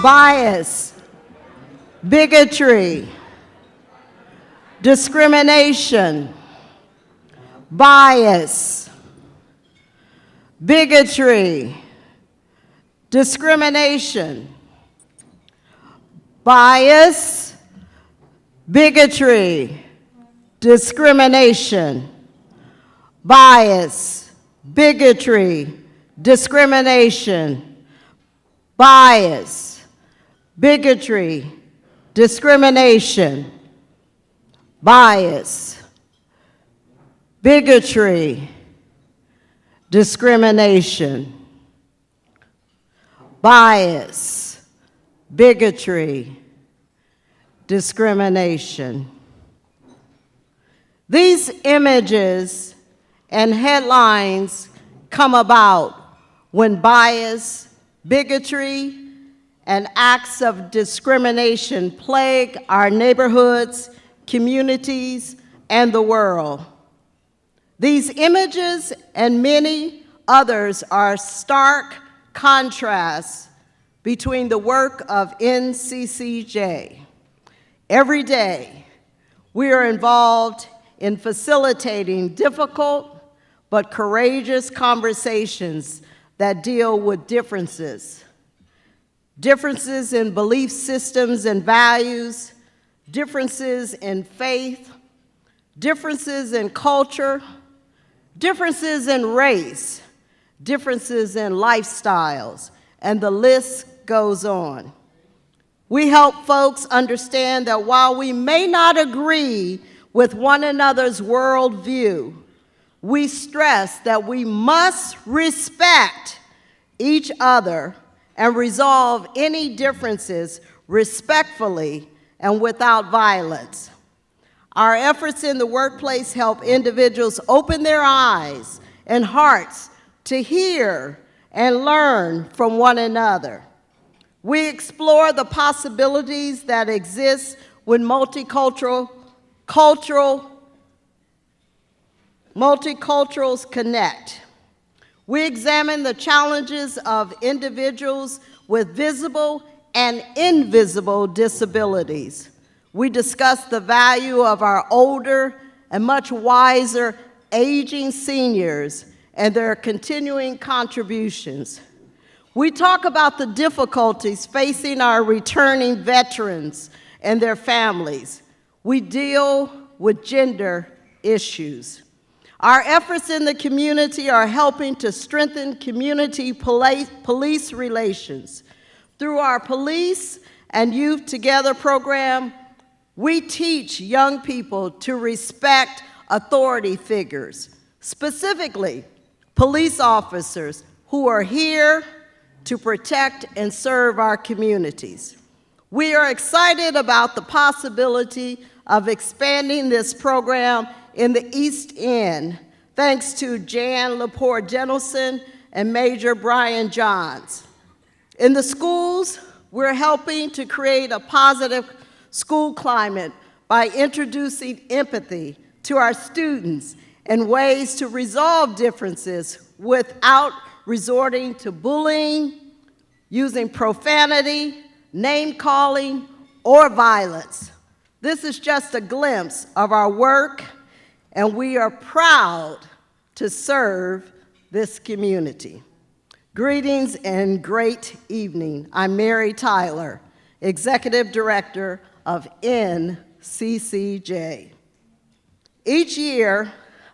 bias, bigotry, discrimination, bias, bigotry, discrimination, bias, bigotry, discrimination, bias, bigotry, discrimination, bias, bigotry, discrimination, bias, bigotry, discrimination, bias, bigotry, discrimination. These images and headlines come about when bias, bigotry, and acts of discrimination plague our neighborhoods, communities, and the world. These images and many others are stark contrasts between the work of NCCJ. Every day, we are involved in facilitating difficult but courageous conversations that deal with differences. Differences in belief systems and values, differences in faith, differences in culture, differences in race, differences in lifestyles, and the list goes on. We help folks understand that while we may not agree with one another's worldview, we stress that we must respect each other and resolve any differences respectfully and without violence. Our efforts in the workplace help individuals open their eyes and hearts to hear and learn from one another. We explore the possibilities that exist when multiculturals connect. We examine the challenges of individuals with visible and invisible disabilities. We discuss the value of our older and much wiser aging seniors and their continuing contributions. We talk about the difficulties facing our returning veterans and their families. We deal with gender issues. Our efforts in the community are helping to strengthen community police relations. Through our Police and Youth Together program, we teach young people to respect authority figures, specifically police officers who are here to protect and serve our communities. We are excited about the possibility of expanding this program in the East End, thanks to Jan Lepore-Denelson and Major Brian Johns. In the schools, we're helping to create a positive school climate by introducing empathy to our students and ways to resolve differences without resorting to bullying, using profanity, name-calling, or violence. This is just a glimpse of our work, and we are proud to serve this community. Greetings and great evening. I'm Mary Tyler, Executive Director of NCCJ. Each year,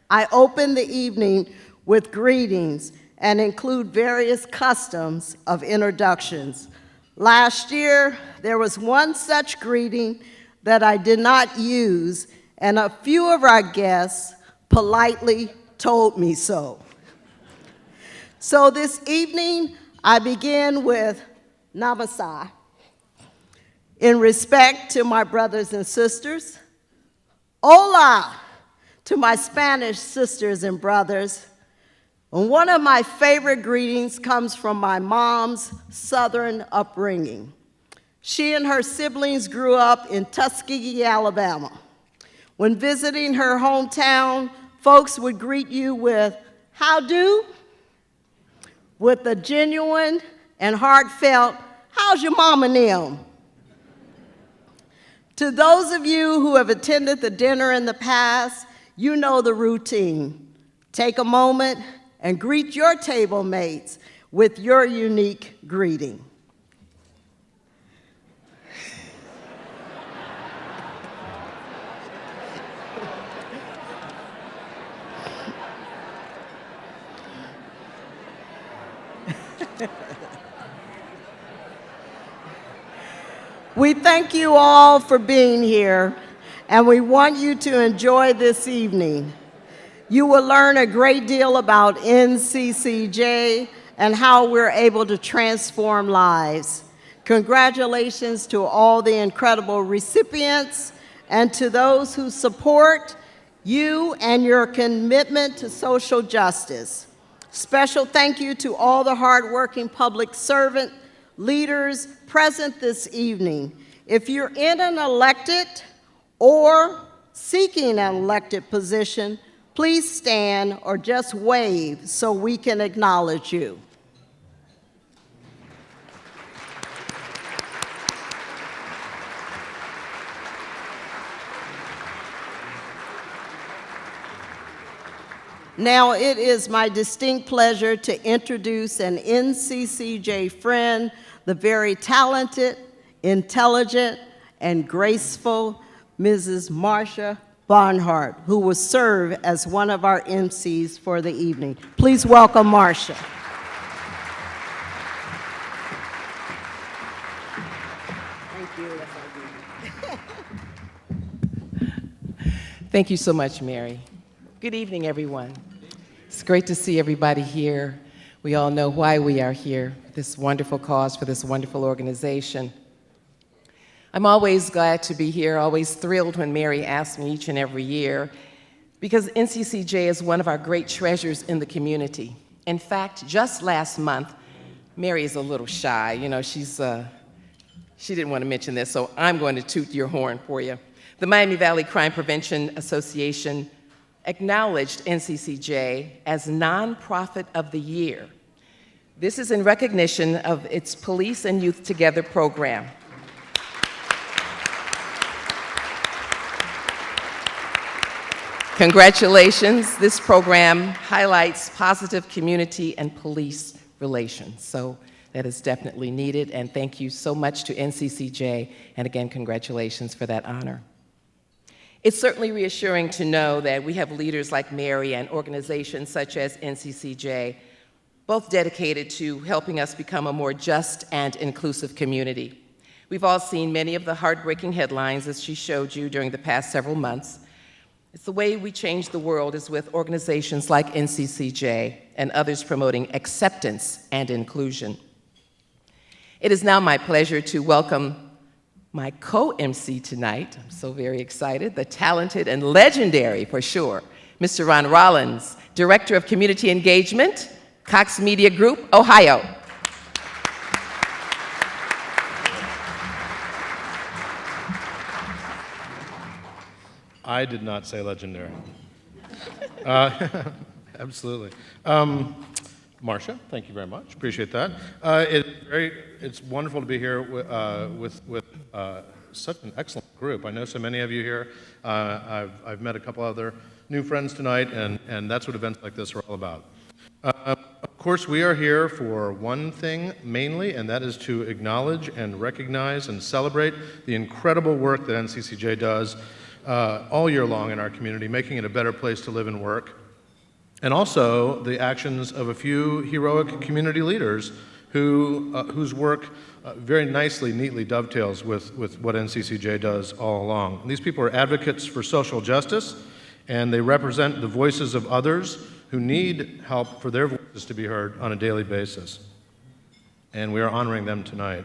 I open the evening with greetings and include various customs of introductions. Last year, there was one such greeting that I did not use, and a few of our guests politely told me so. So this evening, I begin with Namaste. In respect to my brothers and sisters, Hola to my Spanish sisters and brothers. And one of my favorite greetings comes from my mom's Southern upbringing. She and her siblings grew up in Tuskegee, Alabama. When visiting her hometown, folks would greet you with, "How do?" with a genuine and heartfelt, "How How's your mom and them? To those of you who have attended the dinner in the past, you know the routine. Take a moment and greet your table mates with your unique greeting. We thank you all for being here, and we want you to enjoy this evening. You will learn a great deal about NCCJ and how we're able to transform lives. Congratulations to all the incredible recipients and to those who support you and your commitment to social justice. Special thank you to all the hardworking public servant leaders present this evening. If you're in an elected or seeking an elected position, please stand or just wave so we can acknowledge you. Now it is my distinct pleasure to introduce an NCCJ friend, the very talented, intelligent, and graceful Mrs. Marcia Barnhart, who will serve as one of our MCs for the evening. Please welcome Marcia. Thank you. Thank you so much, Mary. Good evening, everyone. It's great to see everybody here. We all know why we are here, this wonderful cause for this wonderful organization. I'm always glad to be here, always thrilled when Mary asks me each and every year, because NCCJ is one of our great treasures in the community. In fact, just last month, Mary is a little shy. You know, she didn't want to mention this, so I'm going to toot your horn for you. The Miami Valley Crime Prevention Association acknowledged NCCJ as Nonprofit of the Year. This is in recognition of its Police and Youth Together program. Congratulations. This program highlights positive community and police relations. So that is definitely needed, and thank you so much to NCCJ, and again, congratulations for that honor. It's certainly reassuring to know that we have leaders like Mary and organizations such as NCCJ, both dedicated to helping us become a more just and inclusive community. We've all seen many of the heartbreaking headlines, as she showed you, during the past several months. It's the way we change the world is with organizations like NCCJ and others promoting acceptance and inclusion. It is now my pleasure to welcome my co-MC tonight. I'm so very excited, the talented and legendary, for sure, Mr. Ron Rollins, Director of Community Engagement, Cox Media Group, Ohio. I did not say legendary. Absolutely. Marcia, thank you very much. Appreciate that. It's wonderful to be here with such an excellent group. I know so many of you here. I've met a couple other new friends tonight, and that's what events like this are all about. Of course, we are here for one thing mainly, and that is to acknowledge and recognize and celebrate the incredible work that NCCJ does all year long in our community, making it a better place to live and work, and also the actions of a few heroic community leaders whose work very nicely, neatly dovetails with what NCCJ does all along. And these people are advocates for social justice, and they represent the voices of others who need help for their voices to be heard on a daily basis. And we are honoring them tonight.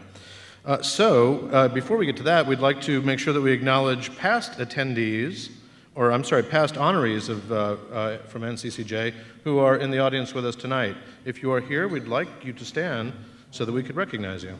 Before we get to that, we'd like to make sure that we acknowledge past attendees, past honorees from NCCJ who are in the audience with us tonight. If you are here, we'd like you to stand so that we could recognize you.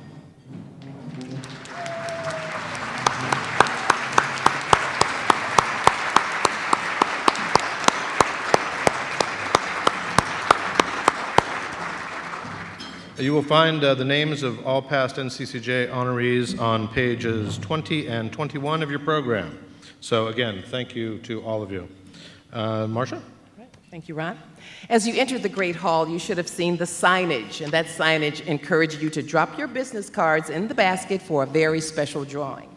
You will find the names of all past NCCJ honorees on pages 20 and 21 of your program. So again, thank you to all of you. Marcia? Thank you, Ron. As you entered the Great Hall, you should have seen the signage, and that signage encouraged you to drop your business cards in the basket for a very special drawing.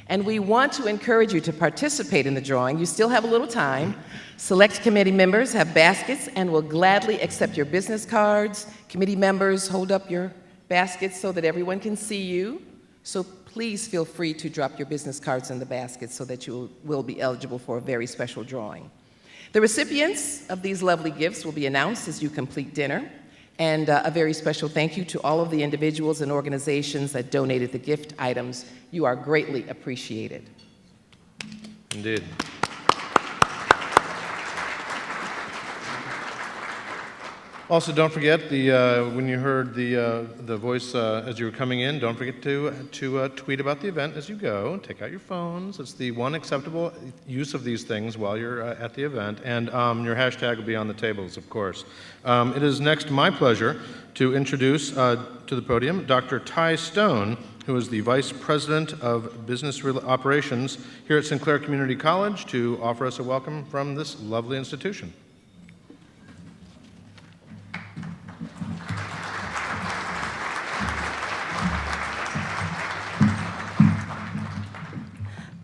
And we want to encourage you to participate in the drawing. You still have a little time. Select committee members have baskets and will gladly accept your business cards. Committee members, hold up your baskets so that everyone can see you. So please feel free to drop your business cards in the basket so that you will be eligible for a very special drawing. The recipients of these lovely gifts will be announced as you complete dinner. And a very special thank you to all of the individuals and organizations that donated the gift items. You are greatly appreciated. Indeed. Also, don't forget, when you heard the voice as you were coming in, don't forget to tweet about the event as you go. Take out your phones. It's the one acceptable use of these things while you're at the event. And your hashtag will be on the tables, of course. It is next my pleasure to introduce to the podium Dr. Ty Stone, who is the Vice President of Business Operations here at Sinclair Community College, to offer us a welcome from this lovely institution.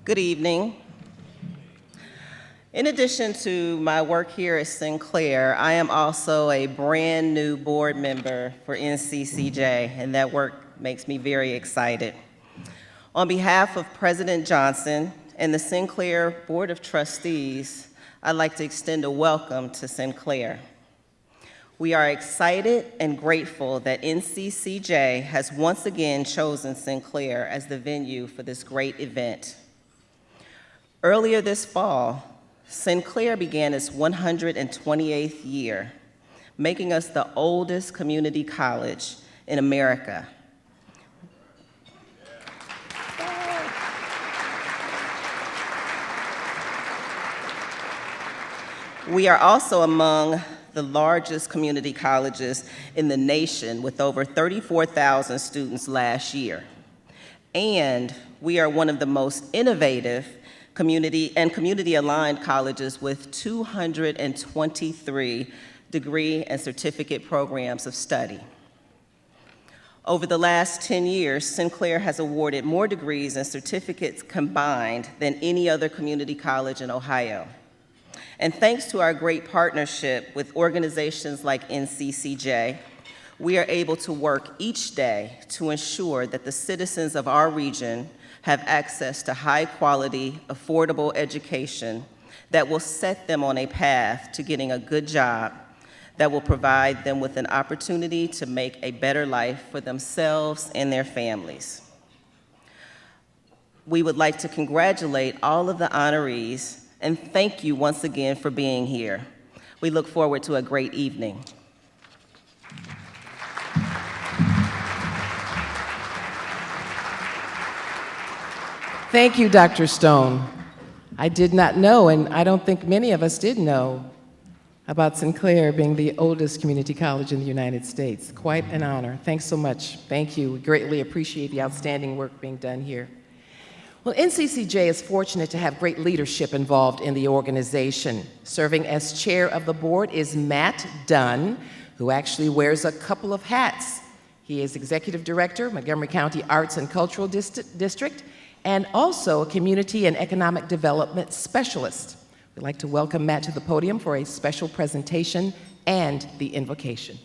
Good evening. In addition to my work here at Sinclair, I am also a brand new board member for NCCJ, and that work makes me very excited. On behalf of President Johnson and the Sinclair Board of Trustees, I'd like to extend a welcome to Sinclair. We are excited and grateful that NCCJ has once again chosen Sinclair as the venue for this great event. Earlier this fall, Sinclair began its 128th year, making us the oldest community college in America. We are also among the largest community colleges in the nation, with over 34,000 students last year. And we are one of the most innovative community-aligned colleges with 223 degree and certificate programs of study. Over the last 10 years, Sinclair has awarded more degrees and certificates combined than any other community college in Ohio. And thanks to our great partnership with organizations like NCCJ, we are able to work each day to ensure that the citizens of our region have access to high-quality, affordable education that will set them on a path to getting a good job, that will provide them with an opportunity to make a better life for themselves and their families. We would like to congratulate all of the honorees and thank you once again for being here. We look forward to a great evening. Thank you, Dr. Stone. I did not know, and I don't think many of us did know, about Sinclair being the oldest community college in the United States. Quite an honor. Thanks so much. Thank you. We greatly appreciate the outstanding work being done here. Well, NCCJ is fortunate to have great leadership involved in the organization. Serving as chair of the board is Matt Dunn, who actually wears a couple of hats. He is executive director, Montgomery County Arts and Cultural District, and also a community and economic development specialist. We'd like to welcome Matt to the podium for a special presentation and the invocation.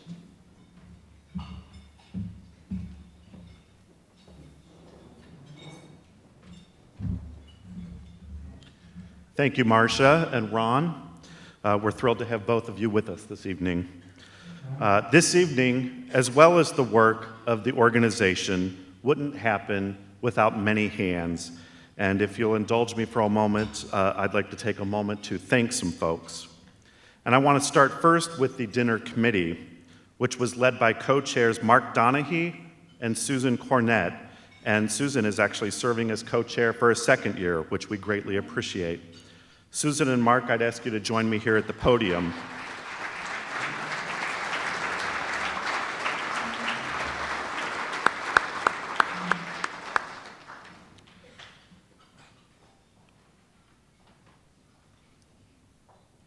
Thank you, Marcia and Ron. We're thrilled to have both of you with us this evening. This evening, as well as the work of the organization, wouldn't happen without many hands. And if you'll indulge me for a moment, I'd like to take a moment to thank some folks. And I want to start first with the dinner committee, which was led by co-chairs Mark Donahue and Susan Cornett. And Susan is actually serving as co-chair for a second year, which we greatly appreciate. Susan and Mark, I'd ask you to join me here at the podium.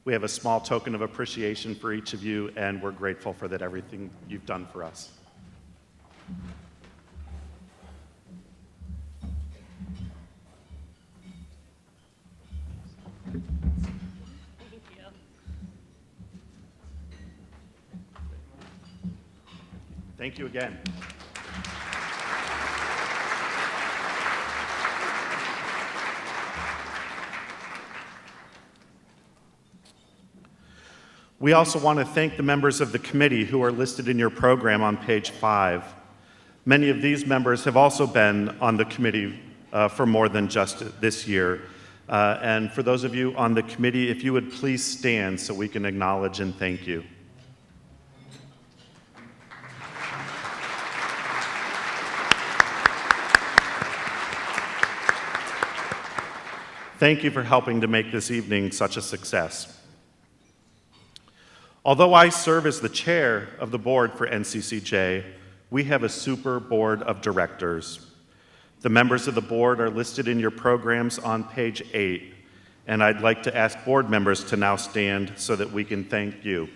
We have a small token of appreciation for each of you, and we're grateful for that everything you've done for us. Thank you again. We also want to thank the members of the committee who are listed in your program on page 5. Many of these members have also been on the committee for more than just this year. And for those of you on the committee, if you would please stand so we can acknowledge and thank you. Thank you for helping to make this evening such a success. Although I serve as the chair of the board for NCCJ, we have a super board of directors. The members of the board are listed in your programs on page 8, and I'd like to ask board members to now stand so that we can thank you.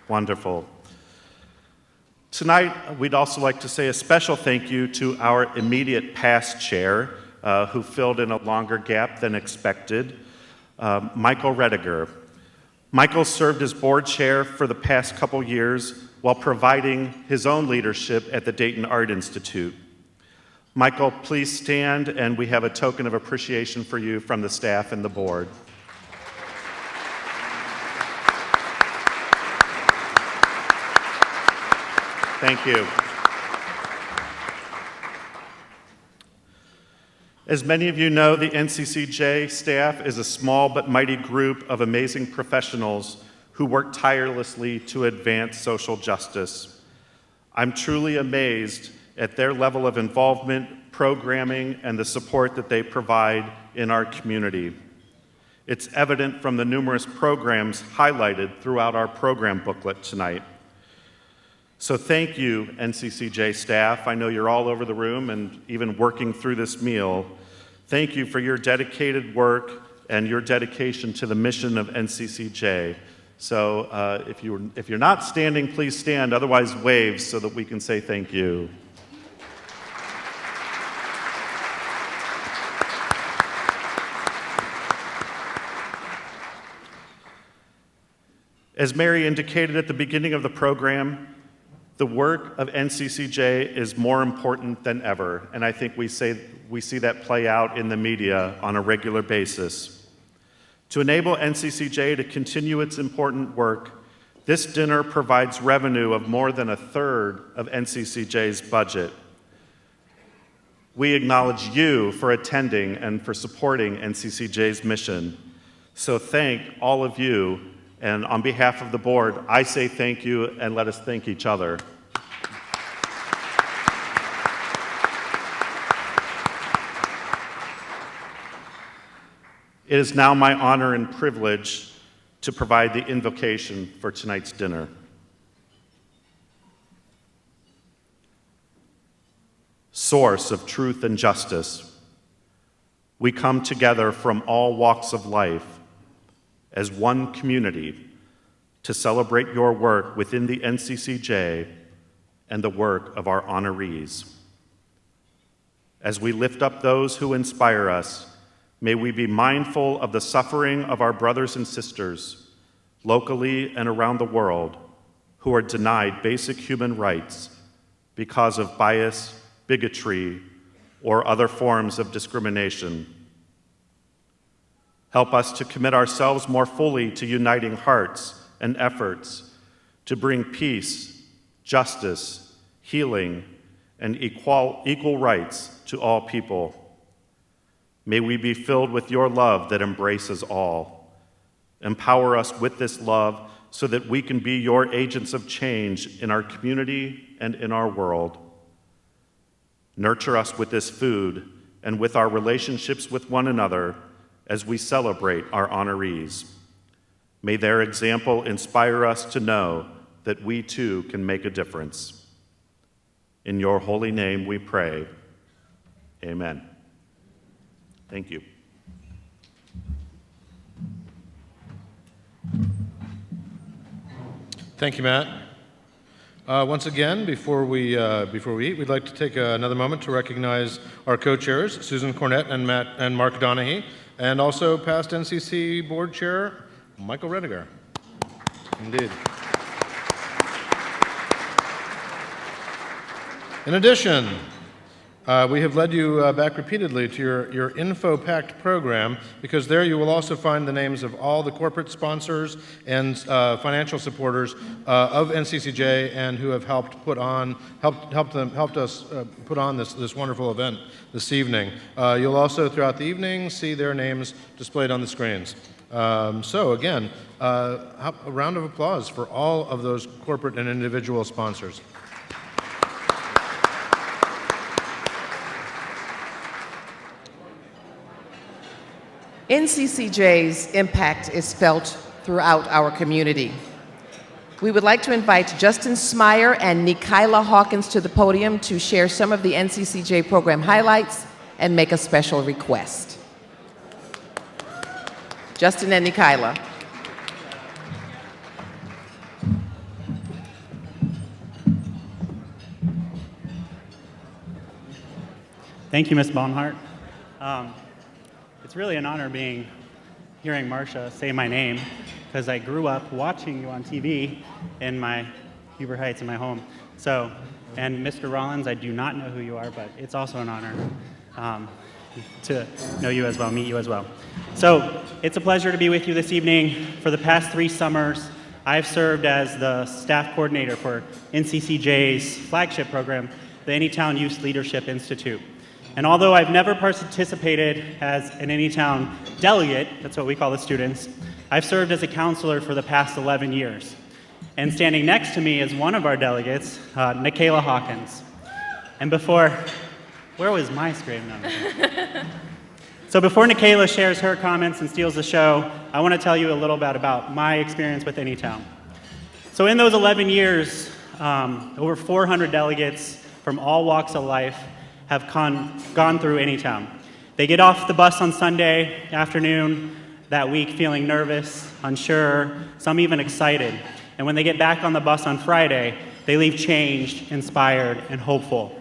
Wonderful. Tonight, we'd also like to say a special thank you to our immediate past chair, who filled in a longer gap than expected, Michael Rediger. Michael served as board chair for the past couple years while providing his own leadership at the Dayton Art Institute. Michael, please stand, and we have a token of appreciation for you from the staff and the board. Thank you. As many of you know, the NCCJ staff is a small but mighty group of amazing professionals who work tirelessly to advance social justice. I'm truly amazed at their level of involvement, programming, and the support that they provide in our community. It's evident from the numerous programs highlighted throughout our program booklet tonight. So thank you, NCCJ staff. I know you're all over the room and even working through this meal. Thank you for your dedicated work and your dedication to the mission of NCCJ. So if you're not standing, please stand. Otherwise, wave so that we can say thank you. As Mary indicated at the beginning of the program, the work of NCCJ is more important than ever, and I think we see that play out in the media on a regular basis. To enable NCCJ to continue its important work, this dinner provides revenue of more than 1/3 of NCCJ's budget. We acknowledge you for attending and for supporting NCCJ's mission. So thank all of you, and on behalf of the board, I say thank you, and let us thank each other. It is now my honor and privilege to provide the invocation for tonight's dinner. Source of truth and justice, we come together from all walks of life as one community to celebrate your work within the NCCJ and the work of our honorees. As we lift up those who inspire us, may we be mindful of the suffering of our brothers and sisters, locally and around the world, who are denied basic human rights because of bias, bigotry, or other forms of discrimination. Help us to commit ourselves more fully to uniting hearts and efforts to bring peace, justice, healing, and equal rights to all people. May we be filled with your love that embraces all. Empower us with this love so that we can be your agents of change in our community and in our world. Nurture us with this food and with our relationships with one another as we celebrate our honorees. May their example inspire us to know that we too can make a difference. In your holy name we pray. Amen. Thank you. Thank you, Matt. Once again, before we eat, we'd like to take another moment to recognize our co-chairs, Susan Cornett and Mark Donahue, and also past NCC Board Chair, Michael Rediger. Indeed. In addition, we have led you back repeatedly to your info-packed program, because there you will also find the names of all the corporate sponsors and financial supporters of NCCJ, and who have helped us put on this wonderful event this evening. You'll also throughout the evening see their names displayed on the screens. So again, a round of applause for all of those corporate and individual sponsors. NCCJ's impact is felt throughout our community. We would like to invite Justin Smyer and Nikayla Hawkins to the podium to share some of the NCCJ program highlights and make a special request. Justin and Nikayla. Thank you, Ms. Bonhart. It's really an honor hearing Marcia say my name, because I grew up watching you on TV in my Huber Heights in my home. So, and Mr. Rollins, I do not know who you are, but it's also an honor to know you as well, meet you as well. So, it's a pleasure to be with you this evening. For the past 3 summers, I've served as the staff coordinator for NCCJ's flagship program, the Anytown Youth Leadership Institute. And although I've never participated as an Anytown delegate, that's what we call the students, I've served as a counselor for the past 11 years. And standing next to me is one of our delegates, Nikayla Hawkins. And where was my screen number? So before Nikayla shares her comments and steals the show, I want to tell you a little bit about my experience with Anytown. So in those 11 years, over 400 delegates from all walks of life have gone through Anytown. They get off the bus on Sunday afternoon that week feeling nervous, unsure, some even excited. And when they get back on the bus on Friday, they leave changed, inspired, and hopeful.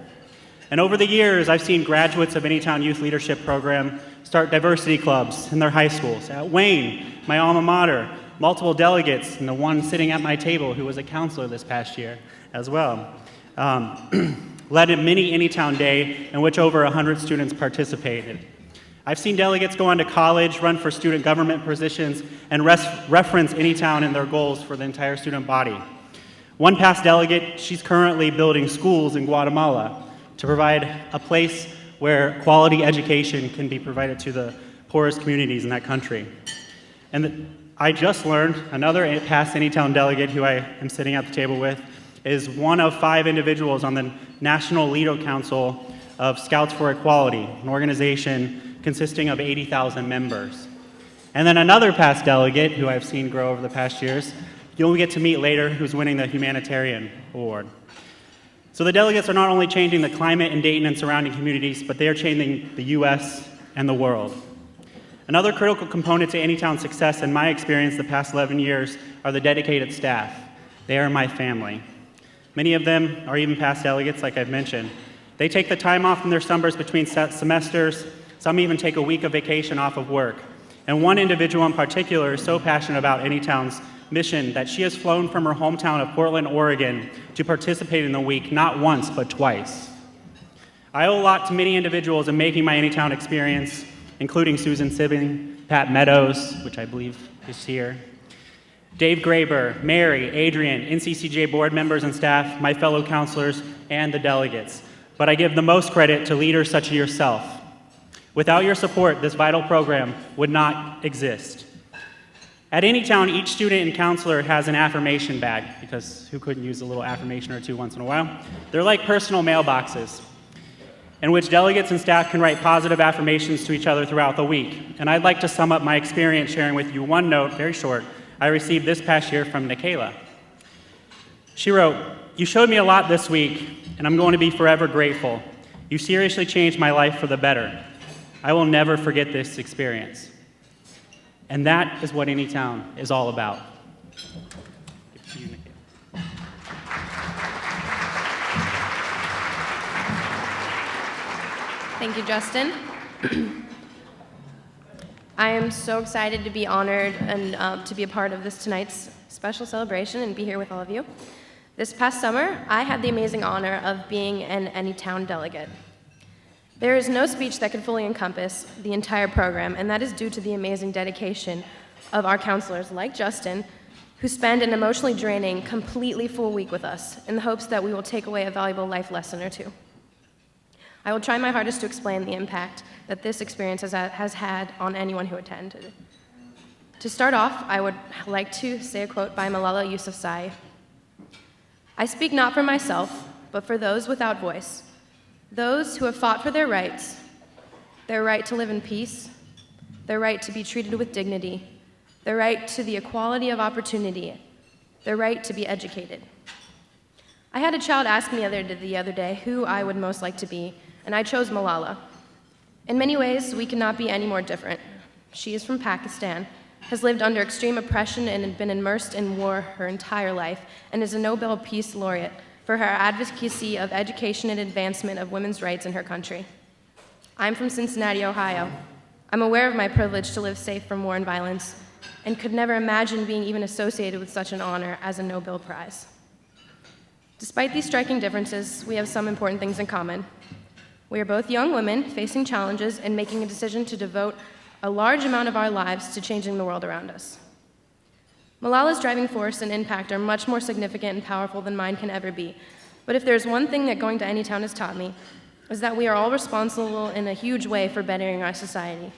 And over the years, I've seen graduates of Anytown Youth Leadership Program start diversity clubs in their high schools. At Wayne, my alma mater, multiple delegates, and the one sitting at my table who was a counselor this past year as well, led a mini Anytown Day in which over 100 students participated. I've seen delegates go on to college, run for student government positions, and reference Anytown in their goals for the entire student body. One past delegate, she's currently building schools in Guatemala to provide a place where quality education can be provided to the poorest communities in that country. And I just learned another past Anytown delegate who I am sitting at the table with is one of 5 individuals on the National Lido Council of Scouts for Equality, an organization consisting of 80,000 members. And then another past delegate who I've seen grow over the past years, you'll get to meet later, who's winning the Humanitarian Award. So the delegates are not only changing the climate in Dayton and surrounding communities, but they are changing the U.S. and the world. Another critical component to Anytown's success, in my experience the past 11 years, are the dedicated staff. They are my family. Many of them are even past delegates, like I've mentioned. They take the time off in their summers between semesters. Some even take a week of vacation off of work. And one individual in particular is so passionate about Anytown's mission that she has flown from her hometown of Portland, Oregon, to participate in the week not once, but twice. I owe a lot to many individuals in making my Anytown experience, including Susan Sibbing, Pat Meadows, which I believe is here, Dave Graber, Mary, Adrian, NCCJ board members and staff, my fellow counselors, and the delegates. But I give the most credit to leaders such as yourself. Without your support, this vital program would not exist. At Anytown, each student and counselor has an affirmation bag, because who couldn't use a little affirmation or two once in a while? They're like personal mailboxes, in which delegates and staff can write positive affirmations to each other throughout the week. And I'd like to sum up my experience sharing with you one note, very short, I received this past year from Nikayla. She wrote, "You showed me a lot this week, and I'm going to be forever grateful. You seriously changed my life for the better. I will never forget this experience. And that is what Anytown is all about. Thank you, Justin. I am so excited to be honored and to be a part of this tonight's special celebration and be here with all of you. This past summer, I had the amazing honor of being an Anytown delegate. There is no speech that could fully encompass the entire program, and that is due to the amazing dedication of our counselors like Justin, who spend an emotionally draining, completely full week with us in the hopes that we will take away a valuable life lesson or two. I will try my hardest to explain the impact that this experience has had on anyone who attended. To start off, I would like to say a quote by Malala Yousafzai. "I speak not for myself, but for those without voice, those who have fought for their right to live in peace, their right to be treated with dignity, their right to the equality of opportunity, their right to be educated." I had a child ask me the other day who I would most like to be, and I chose Malala. In many ways, we cannot be any more different. She is from Pakistan, has lived under extreme oppression and been immersed in war her entire life, and is a Nobel Peace Laureate for her advocacy of education and advancement of women's rights in her country. I'm from Cincinnati, Ohio. I'm aware of my privilege to live safe from war and violence, and could never imagine being even associated with such an honor as a Nobel Prize. Despite these striking differences, we have some important things in common. We are both young women facing challenges and making a decision to devote a large amount of our lives to changing the world around us. Malala's driving force and impact are much more significant and powerful than mine can ever be. But if there's one thing that going to Anytown has taught me, is that we are all responsible in a huge way for bettering our society.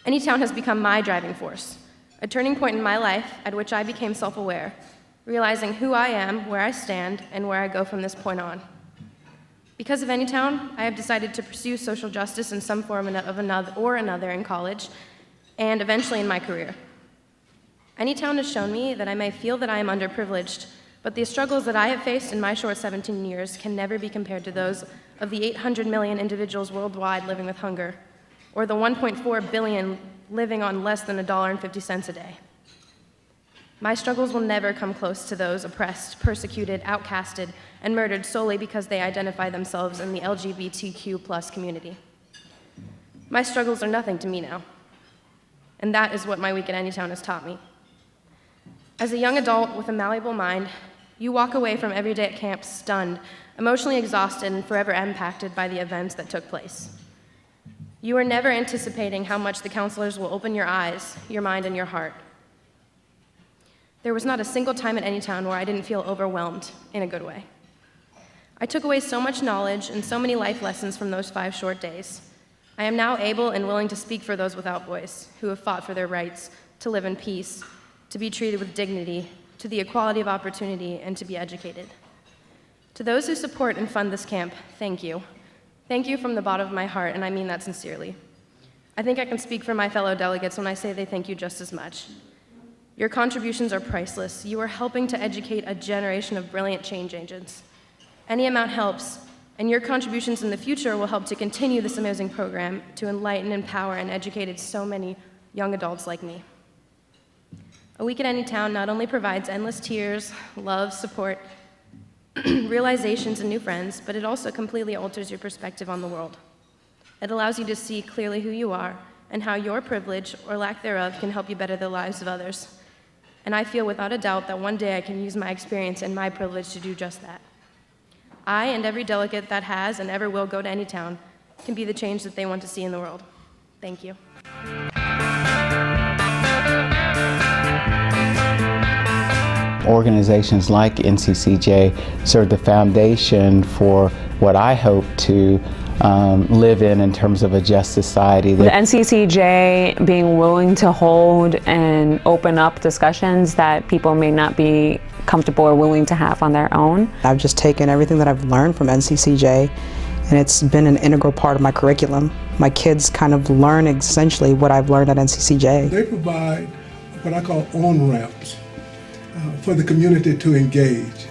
Anytown has become my driving force, a turning point in my life at which I became self-aware, realizing who I am, where I stand, and where I go from this point on. Because of Anytown, I have decided to pursue social justice in some form of another in college, and eventually in my career. Anytown has shown me that I may feel that I am underprivileged, but the struggles that I have faced in my short 17 years can never be compared to those of the 800 million individuals worldwide living with hunger, or the 1.4 billion living on less than $1.50 a day. My struggles will never come close to those oppressed, persecuted, outcasted, and murdered solely because they identify themselves in the LGBTQ+ community. My struggles are nothing to me now, and that is what my week at Anytown has taught me. As a young adult with a malleable mind, you walk away from every day at camp stunned, emotionally exhausted, and forever impacted by the events that took place. You are never anticipating how much the counselors will open your eyes, your mind, and your heart. There was not a single time at Anytown where I didn't feel overwhelmed in a good way. I took away so much knowledge and so many life lessons from those 5 short days. I am now able and willing to speak for those without voice, who have fought for their rights to live in peace, to be treated with dignity, to the equality of opportunity, and to be educated. To those who support and fund this camp, thank you. Thank you from the bottom of my heart, and I mean that sincerely. I think I can speak for my fellow delegates when I say they thank you just as much. Your contributions are priceless. You are helping to educate a generation of brilliant change agents. Any amount helps, and your contributions in the future will help to continue this amazing program to enlighten, empower, and educate so many young adults like me. A week at Anytown not only provides endless tears, love, support, realizations, and new friends, but it also completely alters your perspective on the world. It allows you to see clearly who you are and how your privilege, or lack thereof, can help you better the lives of others. And I feel without a doubt that one day I can use my experience and my privilege to do just that. I and every delegate that has and ever will go to Anytown can be the change that they want to see in the world. Thank you. Organizations like NCCJ serve the foundation for what I hope to live in terms of a just society. The NCCJ being willing to hold and open up discussions that people may not be comfortable or willing to have on their own. I've just taken everything that I've learned from NCCJ, and it's been an integral part of my curriculum. My kids kind of learn essentially what I've learned at NCCJ. They provide what I call on-ramps for the community to engage.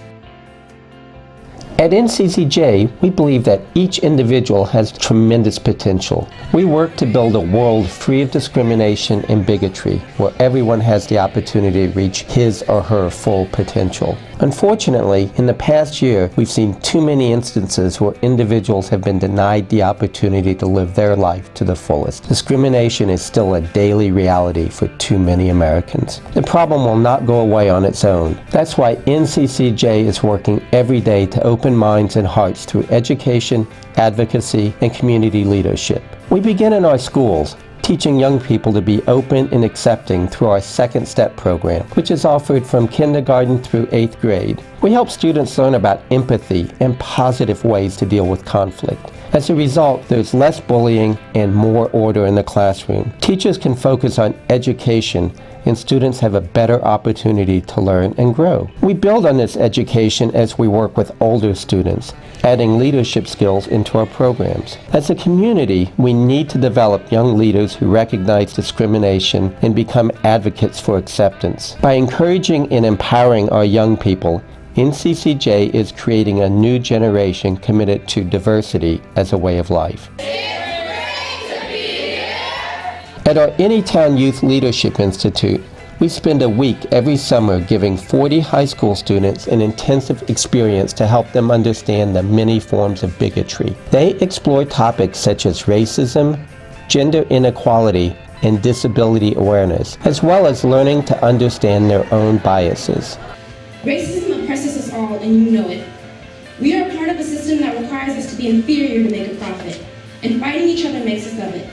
At NCCJ, we believe that each individual has tremendous potential. We work to build a world free of discrimination and bigotry, where everyone has the opportunity to reach his or her full potential. Unfortunately, in the past year, we've seen too many instances where individuals have been denied the opportunity to live their life to the fullest. Discrimination is still a daily reality for too many Americans. The problem will not go away on its own. That's why NCCJ is working every day to open minds and hearts through education, advocacy, and community leadership. We begin in our schools, teaching young people to be open and accepting through our Second Step program, which is offered from kindergarten through 8th grade. We help students learn about empathy and positive ways to deal with conflict. As a result, there's less bullying and more order in the classroom. Teachers can focus on education, and students have a better opportunity to learn and grow. We build on this education as we work with older students, adding leadership skills into our programs. As a community, we need to develop young leaders who recognize discrimination and become advocates for acceptance. By encouraging and empowering our young people, NCCJ is creating a new generation committed to diversity as a way of life. At our Anytown Youth Leadership Institute, we spend a week every summer giving 40 high school students an intensive experience to help them understand the many forms of bigotry. They explore topics such as racism, gender inequality, and disability awareness, as well as learning to understand their own biases. Racism oppresses us all, and you know it. We are part of a system that requires us to be inferior to make a profit, and fighting each other makes us of it.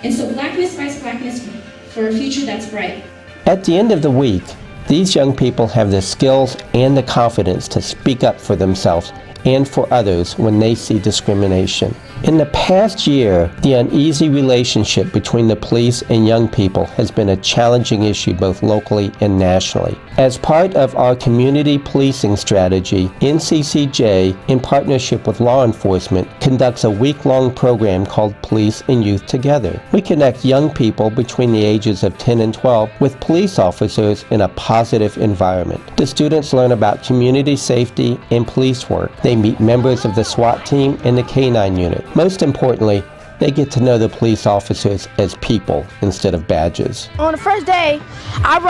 And so blackness fights blackness for a future that's bright. At the end of the week, these young people have the skills and the confidence to speak up for themselves and for others when they see discrimination. In the past year, the uneasy relationship between the police and young people has been a challenging issue both locally and nationally. As part of our community policing strategy, NCCJ, in partnership with law enforcement, conducts a week-long program called Police and Youth Together. We connect young people between the ages of 10 and 12 with police officers in a positive environment. The students learn about community safety and police work. They meet members of the SWAT team and the K-9 unit. Most importantly, they get to know the police officers as people instead of badges. On the first day, I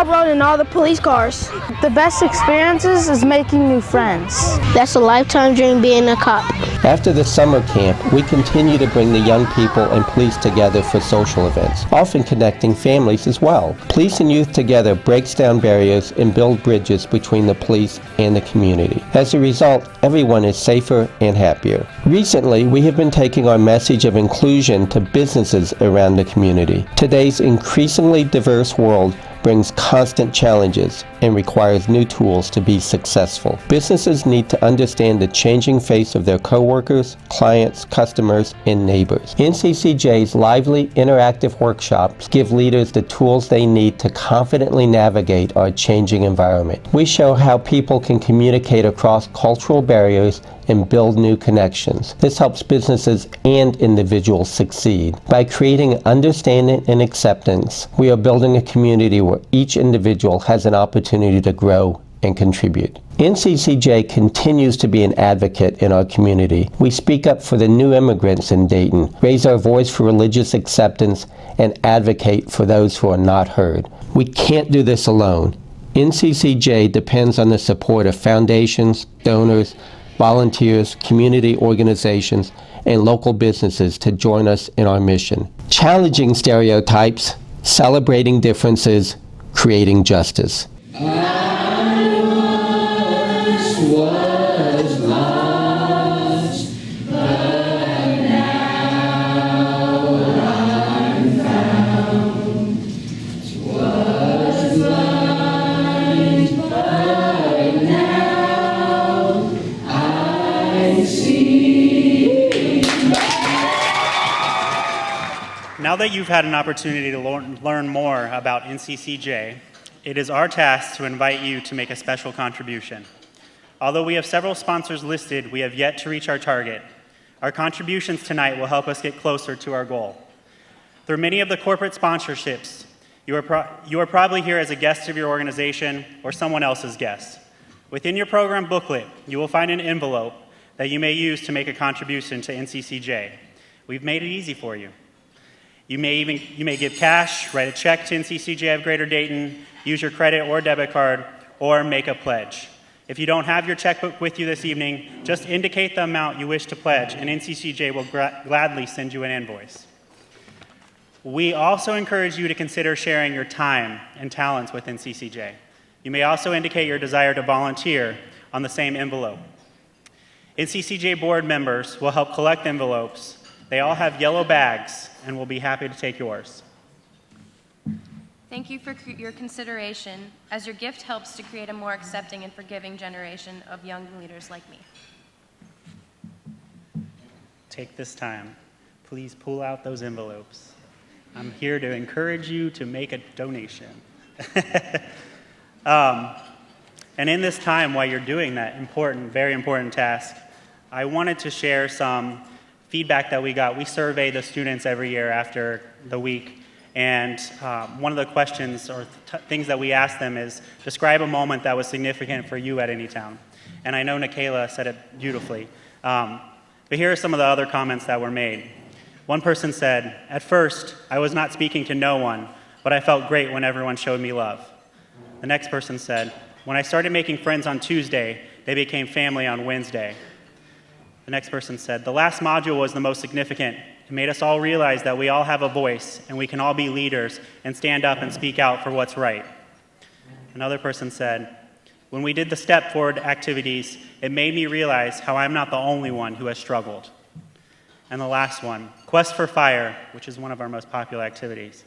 rode in all the police cars. The best experiences is making new friends. That's a lifetime dream, being a cop. After the summer camp, we continue to bring the young people and police together for social events, often connecting families as well. Police and Youth Together breaks down barriers and builds bridges between the police and the community. As a result, everyone is safer and happier. Recently, we have been taking our message of inclusion to businesses around the community. Today's increasingly diverse world brings constant challenges and requires new tools to be successful. Businesses need to understand the changing face of their coworkers, clients, customers, and neighbors. NCCJ's lively, interactive workshops give leaders the tools they need to confidently navigate our changing environment. We show how people can communicate across cultural barriers and build new connections. This helps businesses and individuals succeed. By creating understanding and acceptance, we are building a community where each individual has an opportunity to grow and contribute. NCCJ continues to be an advocate in our community. We speak up for the new immigrants in Dayton, raise our voice for religious acceptance, and advocate for those who are not heard. We can't do this alone. NCCJ depends on the support of foundations, donors, volunteers, community organizations, and local businesses to join us in our mission. Challenging stereotypes, celebrating differences, creating justice. Now that you've had an opportunity to learn more about NCCJ, it is our task to invite you to make a special contribution. Although we have several sponsors listed, we have yet to reach our target. Our contributions tonight will help us get closer to our goal. Through many of the corporate sponsorships, you are probably here as a guest of your organization or someone else's guest. Within your program booklet, you will find an envelope that you may use to make a contribution to NCCJ. We've made it easy for you. You may give cash, write a check to NCCJ of Greater Dayton, use your credit or debit card, or make a pledge. If you don't have your checkbook with you this evening, just indicate the amount you wish to pledge, and NCCJ will gladly send you an invoice. We also encourage you to consider sharing your time and talents with NCCJ. You may also indicate your desire to volunteer on the same envelope. NCCJ board members will help collect envelopes. They all have yellow bags and will be happy to take yours. Thank you for your consideration, as your gift helps to create a more accepting and forgiving generation of young leaders like me. Take this time. Please pull out those envelopes. I'm here to encourage you to make a donation. And in this time, while you're doing that important, very important task, I wanted to share some feedback that we got. We survey the students every year after the week, and one of the questions or things that we ask them is, describe a moment that was significant for you at Anytown. And I know Nikayla said it beautifully. But here are some of the other comments that were made. One person said, at first, I was not speaking to no one, but I felt great when everyone showed me love. The next person said, when I started making friends on Tuesday, they became family on Wednesday. The next person said, the last module was the most significant. It made us all realize that we all have a voice and we can all be leaders and stand up and speak out for what's right. Another person said, when we did the Step Forward activities, it made me realize how I'm not the only one who has struggled. And the last one, Quest for Fire, which is one of our most popular activities,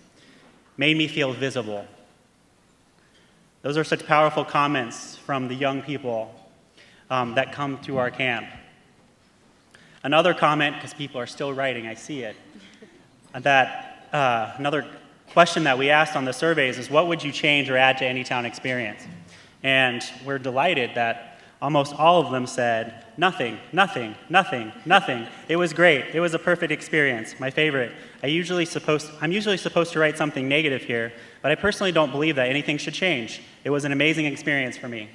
made me feel visible. Those are such powerful comments from the young people that come to our camp. Another comment, because people are still writing, I see it, that another question that we asked on the surveys is, what would you change or add to Anytown experience? And we're delighted that almost all of them said, nothing, nothing, nothing, nothing. It was great. It was a perfect experience. My favorite. I'm usually supposed to write something negative here, but I personally don't believe that anything should change. It was an amazing experience for me.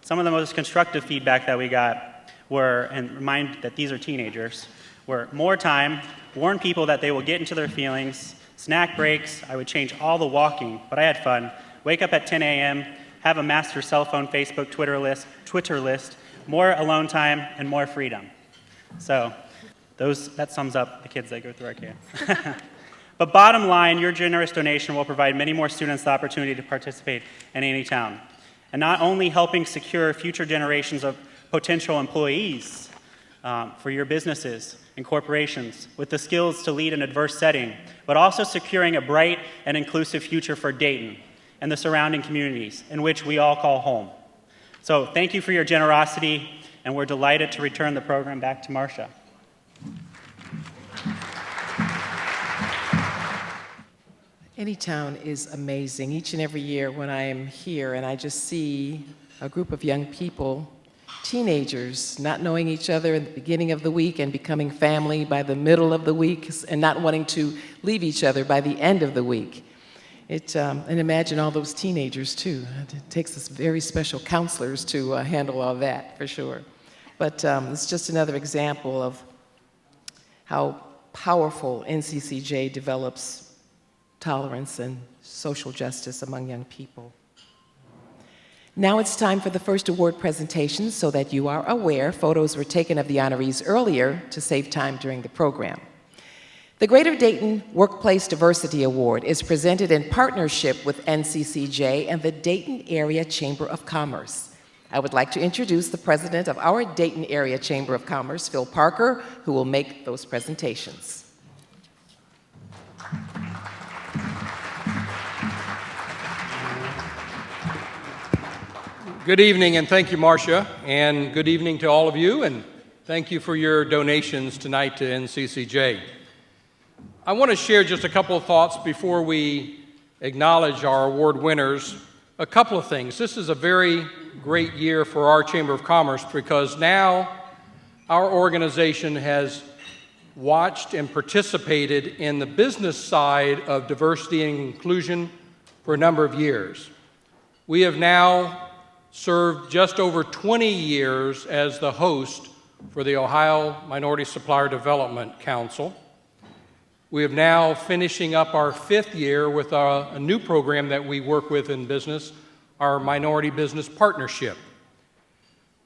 Some of the most constructive feedback that we got were, and remind that these are teenagers, were more time, warn people that they will get into their feelings, snack breaks, I would change all the walking, but I had fun, wake up at 10 a.m., have a master cell phone, Facebook, Twitter list, more alone time, and more freedom. So that sums up the kids that go through our camp. But bottom line, your generous donation will provide many more students the opportunity to participate in Anytown, and not only helping secure future generations of potential employees for your businesses and corporations with the skills to lead in a diverse setting, but also securing a bright and inclusive future for Dayton and the surrounding communities in which we all call home. So thank you for your generosity, and we're delighted to return the program back to Marcia. Anytown is amazing. Each and every year when I am here and I just see a group of young people, teenagers, not knowing each other at the beginning of the week and becoming family by the middle of the week and not wanting to leave each other by the end of the week. And imagine all those teenagers too. It takes us very special counselors to handle all that, for sure. But it's just another example of how powerful NCCJ develops tolerance and social justice among young people. Now it's time for the first award presentation. So that you are aware, photos were taken of the honorees earlier to save time during the program. The Greater Dayton Workplace Diversity Award is presented in partnership with NCCJ and the Dayton Area Chamber of Commerce. I would like to introduce the president of our Dayton Area Chamber of Commerce, Phil Parker, who will make those presentations. Good evening, and thank you, Marcia, and good evening to all of you, and thank you for your donations tonight to NCCJ. I want to share just a couple of thoughts before we acknowledge our award winners. A couple of things. This is a very great year for our Chamber of Commerce because now our organization has watched and participated in the business side of diversity and inclusion for a number of years. We have now served just over 20 years as the host for the Ohio Minority Supplier Development Council. We are now finishing up our 5th year with a new program that we work with in business, our Minority Business Partnership.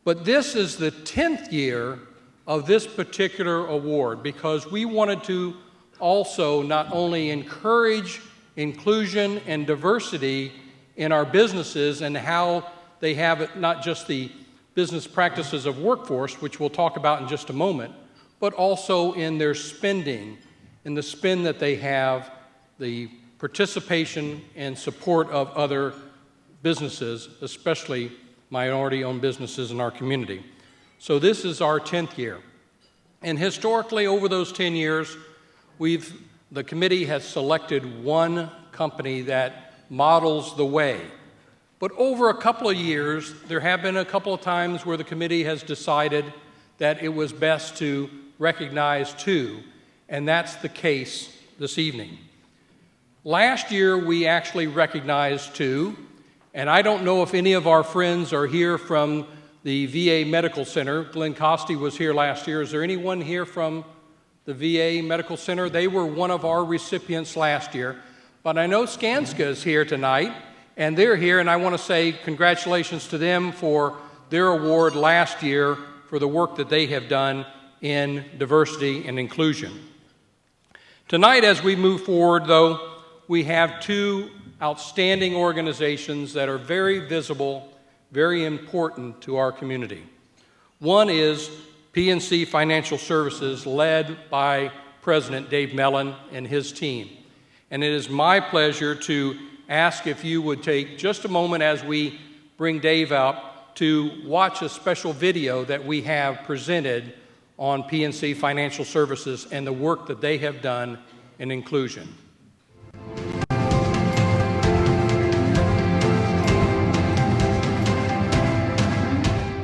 But this is the 10th year of this particular award because we wanted to also not only encourage inclusion and diversity in our businesses and how they have it, not just the business practices of workforce, which we'll talk about in just a moment, but also in their spending, in the spend that they have, the participation and support of other businesses, especially minority-owned businesses in our community. So this is our 10th year. And historically, over those 10 years, the committee has selected one company that models the way. But over a couple of years, there have been a couple of times where the committee has decided that it was best to recognize two, and that's the case this evening. Last year, we actually recognized two, and I don't know if any of our friends are here from the VA Medical Center. Glenn Costi was here last year. Is there anyone here from the VA Medical Center? They were one of our recipients last year. But I know Skanska is here tonight, and they're here, and I want to say congratulations to them for their award last year for the work that they have done in diversity and inclusion. Tonight, as we move forward, though, we have two outstanding organizations that are very visible, very important to our community. One is PNC Financial Services, led by President Dave Mellon and his team. And it is my pleasure to ask if you would take just a moment as we bring Dave up to watch a special video that we have presented on PNC Financial Services and the work that they have done in inclusion.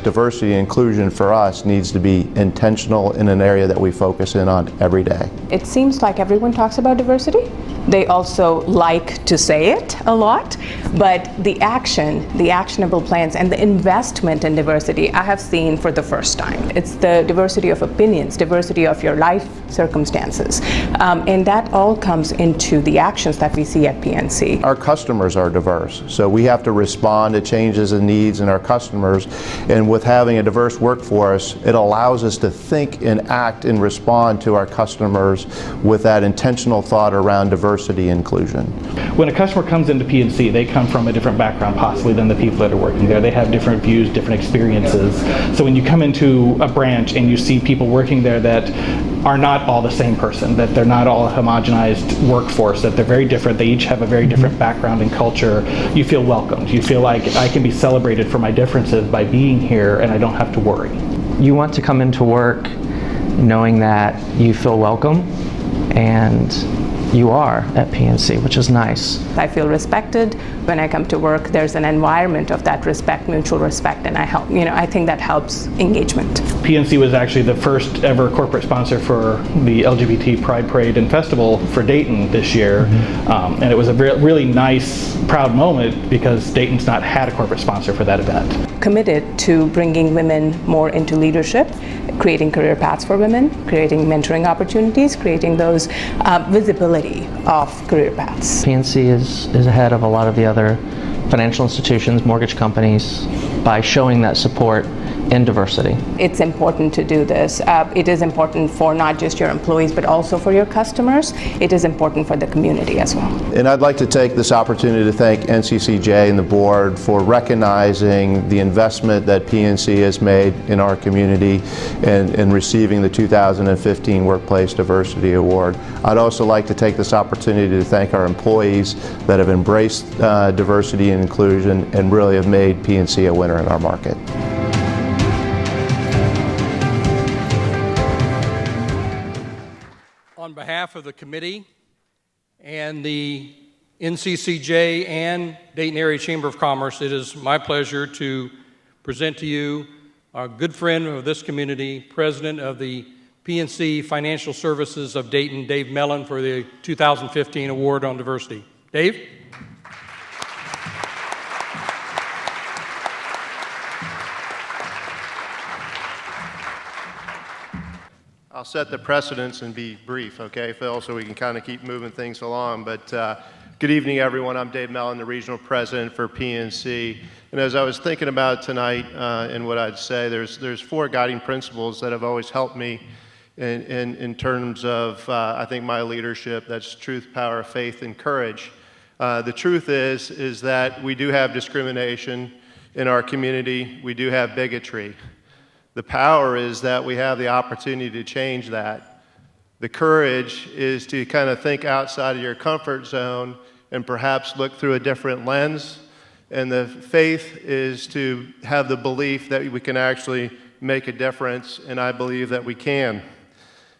Diversity and inclusion for us needs to be intentional in an area that we focus in on every day. It seems like everyone talks about diversity. They also like to say it a lot, but the actionable plans and the investment in diversity I have seen for the first time. It's the diversity of opinions, diversity of your life circumstances, and that all comes into the actions that we see at PNC. Our customers are diverse, so we have to respond to changes and needs in our customers, and with having a diverse workforce, it allows us to think and act and respond to our customers with that intentional thought around diversity and inclusion. When a customer comes into PNC, they come from a different background possibly than the people that are working there. They have different views, different experiences. So when you come into a branch and you see people working there that are not all the same person, that they're not all a homogenized workforce, that they're very different, they each have a very different background and culture, you feel welcomed. You feel like I can be celebrated for my differences by being here and I don't have to worry. You want to come into work knowing that you feel welcome, and you are at PNC, which is nice. I feel respected. When I come to work, there's an environment of that respect, mutual respect, and I think that helps engagement. PNC was actually the first ever corporate sponsor for the LGBT Pride Parade and Festival for Dayton this year. And it was a really nice, proud moment because Dayton's not had a corporate sponsor for that event. Committed to bringing women more into leadership, creating career paths for women, creating mentoring opportunities, creating those visibility of career paths. PNC is ahead of a lot of the other financial institutions, mortgage companies, by showing that support in diversity. It's important to do this. It is important for not just your employees, but also for your customers. It is important for the community as well. And I'd like to take this opportunity to thank NCCJ and the board for recognizing the investment that PNC has made in our community and receiving the 2015 Workplace Diversity Award. I'd also like to take this opportunity to thank our employees that have embraced diversity and inclusion and really have made PNC a winner in our market. On behalf of the committee and the NCCJ and Dayton Area Chamber of Commerce, it is my pleasure to present to you our good friend of this community, President of the PNC Financial Services of Dayton, Dave Mellon, for the 2015 Award on Diversity. Dave? I'll set the precedence and be brief, okay, Phil, so we can kind of keep moving things along. But good evening, everyone. I'm Dave Mellon, the regional president for PNC. And as I was thinking about tonight and what I'd say, there's 4 guiding principles that have always helped me in terms of, I think, my leadership. That's truth, power, faith, and courage. The truth is that we do have discrimination in our community. We do have bigotry. The power is that we have the opportunity to change that. The courage is to kind of think outside of your comfort zone and perhaps look through a different lens. And the faith is to have the belief that we can actually make a difference, and I believe that we can.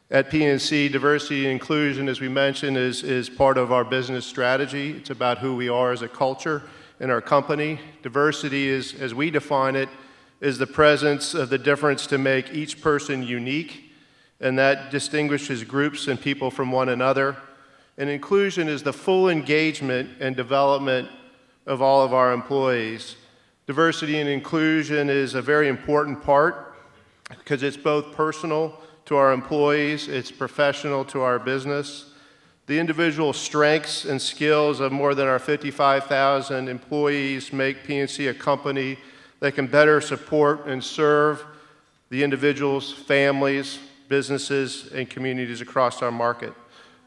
At PNC, diversity and inclusion, as we mentioned, is part of our business strategy. It's about who we are as a culture in our company. Diversity is, as we define it, is the presence of the difference to make each person unique, and that distinguishes groups and people from one another. And inclusion is the full engagement and development of all of our employees. Diversity and inclusion is a very important part because it's both personal to our employees, it's professional to our business. The individual strengths and skills of more than our 55,000 employees make PNC a company that can better support and serve the individuals, families, businesses, and communities across our market.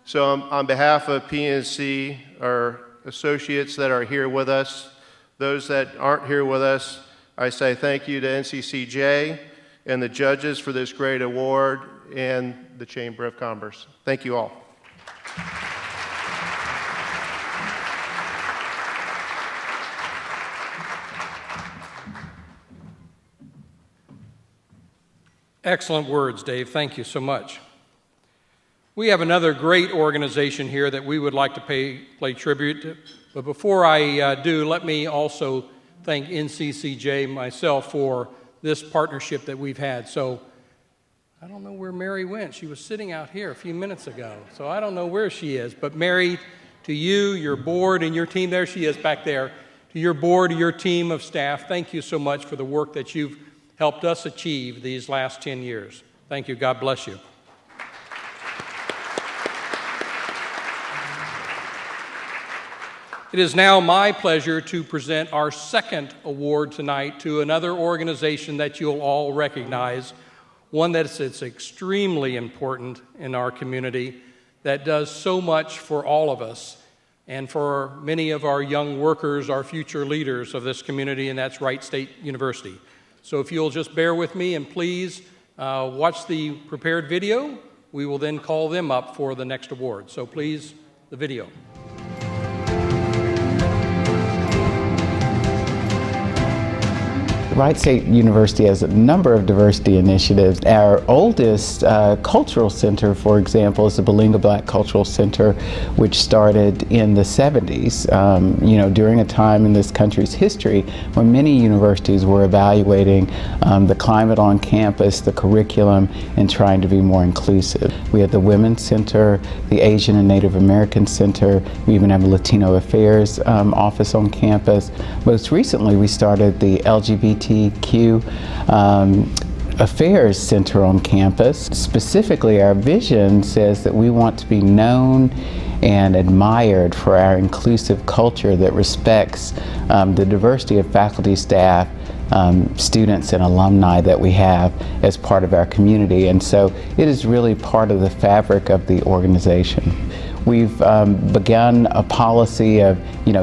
So on behalf of PNC, our associates that are here with us, those that aren't here with us, I say thank you to NCCJ and the judges for this great award and the Chamber of Commerce. Thank you all. Excellent words, Dave. Thank you so much. We have another great organization here that we would like to pay tribute to. But before I do, let me also thank NCCJ myself for this partnership that we've had. So I don't know where Mary went. She was sitting out here a few minutes ago. So I don't know where she is. But Mary, to you, your board, and your team, there she is back there, to your board, to your team of staff, thank you so much for the work that you've helped us achieve these last 10 years. Thank you. God bless you. It is now my pleasure to present our second award tonight to another organization that you'll all recognize, one that's extremely important in our community, that does so much for all of us and for many of our young workers, our future leaders of this community, and that's Wright State University. So if you'll just bear with me and please watch the prepared video, we will then call them up for the next award. So please, the video. Wright State University has a number of diversity initiatives. Our oldest cultural center, for example, is the Belinga Black Cultural Center, which started in the 70s, during a time in this country's history when many universities were evaluating the climate on campus, the curriculum, and trying to be more inclusive. We have the Women's Center, the Asian and Native American Center. We even have a Latino Affairs office on campus. Most recently, we started the LGBTQ Affairs Center on campus. Specifically, our vision says that we want to be known and admired for our inclusive culture that respects the diversity of faculty, staff, students, and alumni that we have as part of our community. And so it is really part of the fabric of the organization. We've begun a policy of,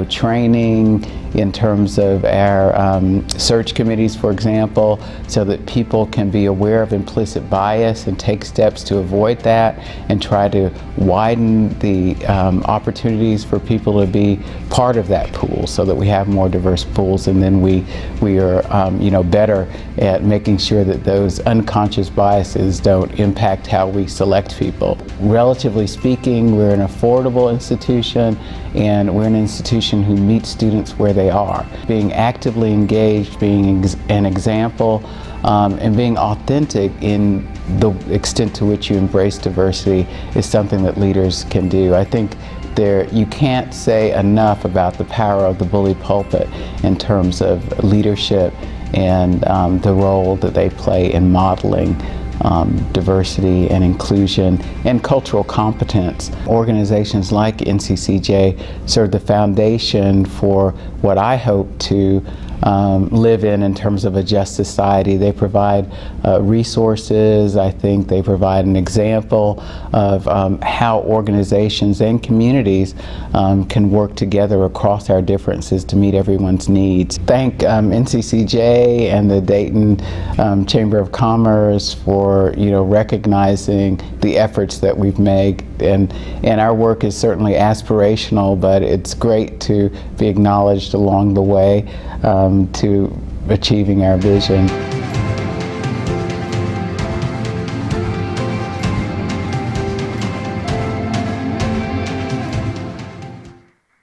training in terms of our search committees, for example, so that people can be aware of implicit bias and take steps to avoid that and try to widen the opportunities for people to be part of that pool so that we have more diverse pools, and then we are better at making sure that those unconscious biases don't impact how we select people. Relatively speaking, we're an affordable institution, and we're an institution who meets students where they are. Being actively engaged, being an example, and being authentic in the extent to which you embrace diversity is something that leaders can do. I think you can't say enough about the power of the bully pulpit in terms of leadership and the role that they play in modeling diversity and inclusion and cultural competence. Organizations like NCCJ serve the foundation for what I hope to live in terms of a just society. They provide resources. I think they provide an example of how organizations and communities can work together across our differences to meet everyone's needs. Thank NCCJ and the Dayton Chamber of Commerce for recognizing the efforts that we've made, and our work is certainly aspirational, but it's great to be acknowledged along the way to achieving our vision.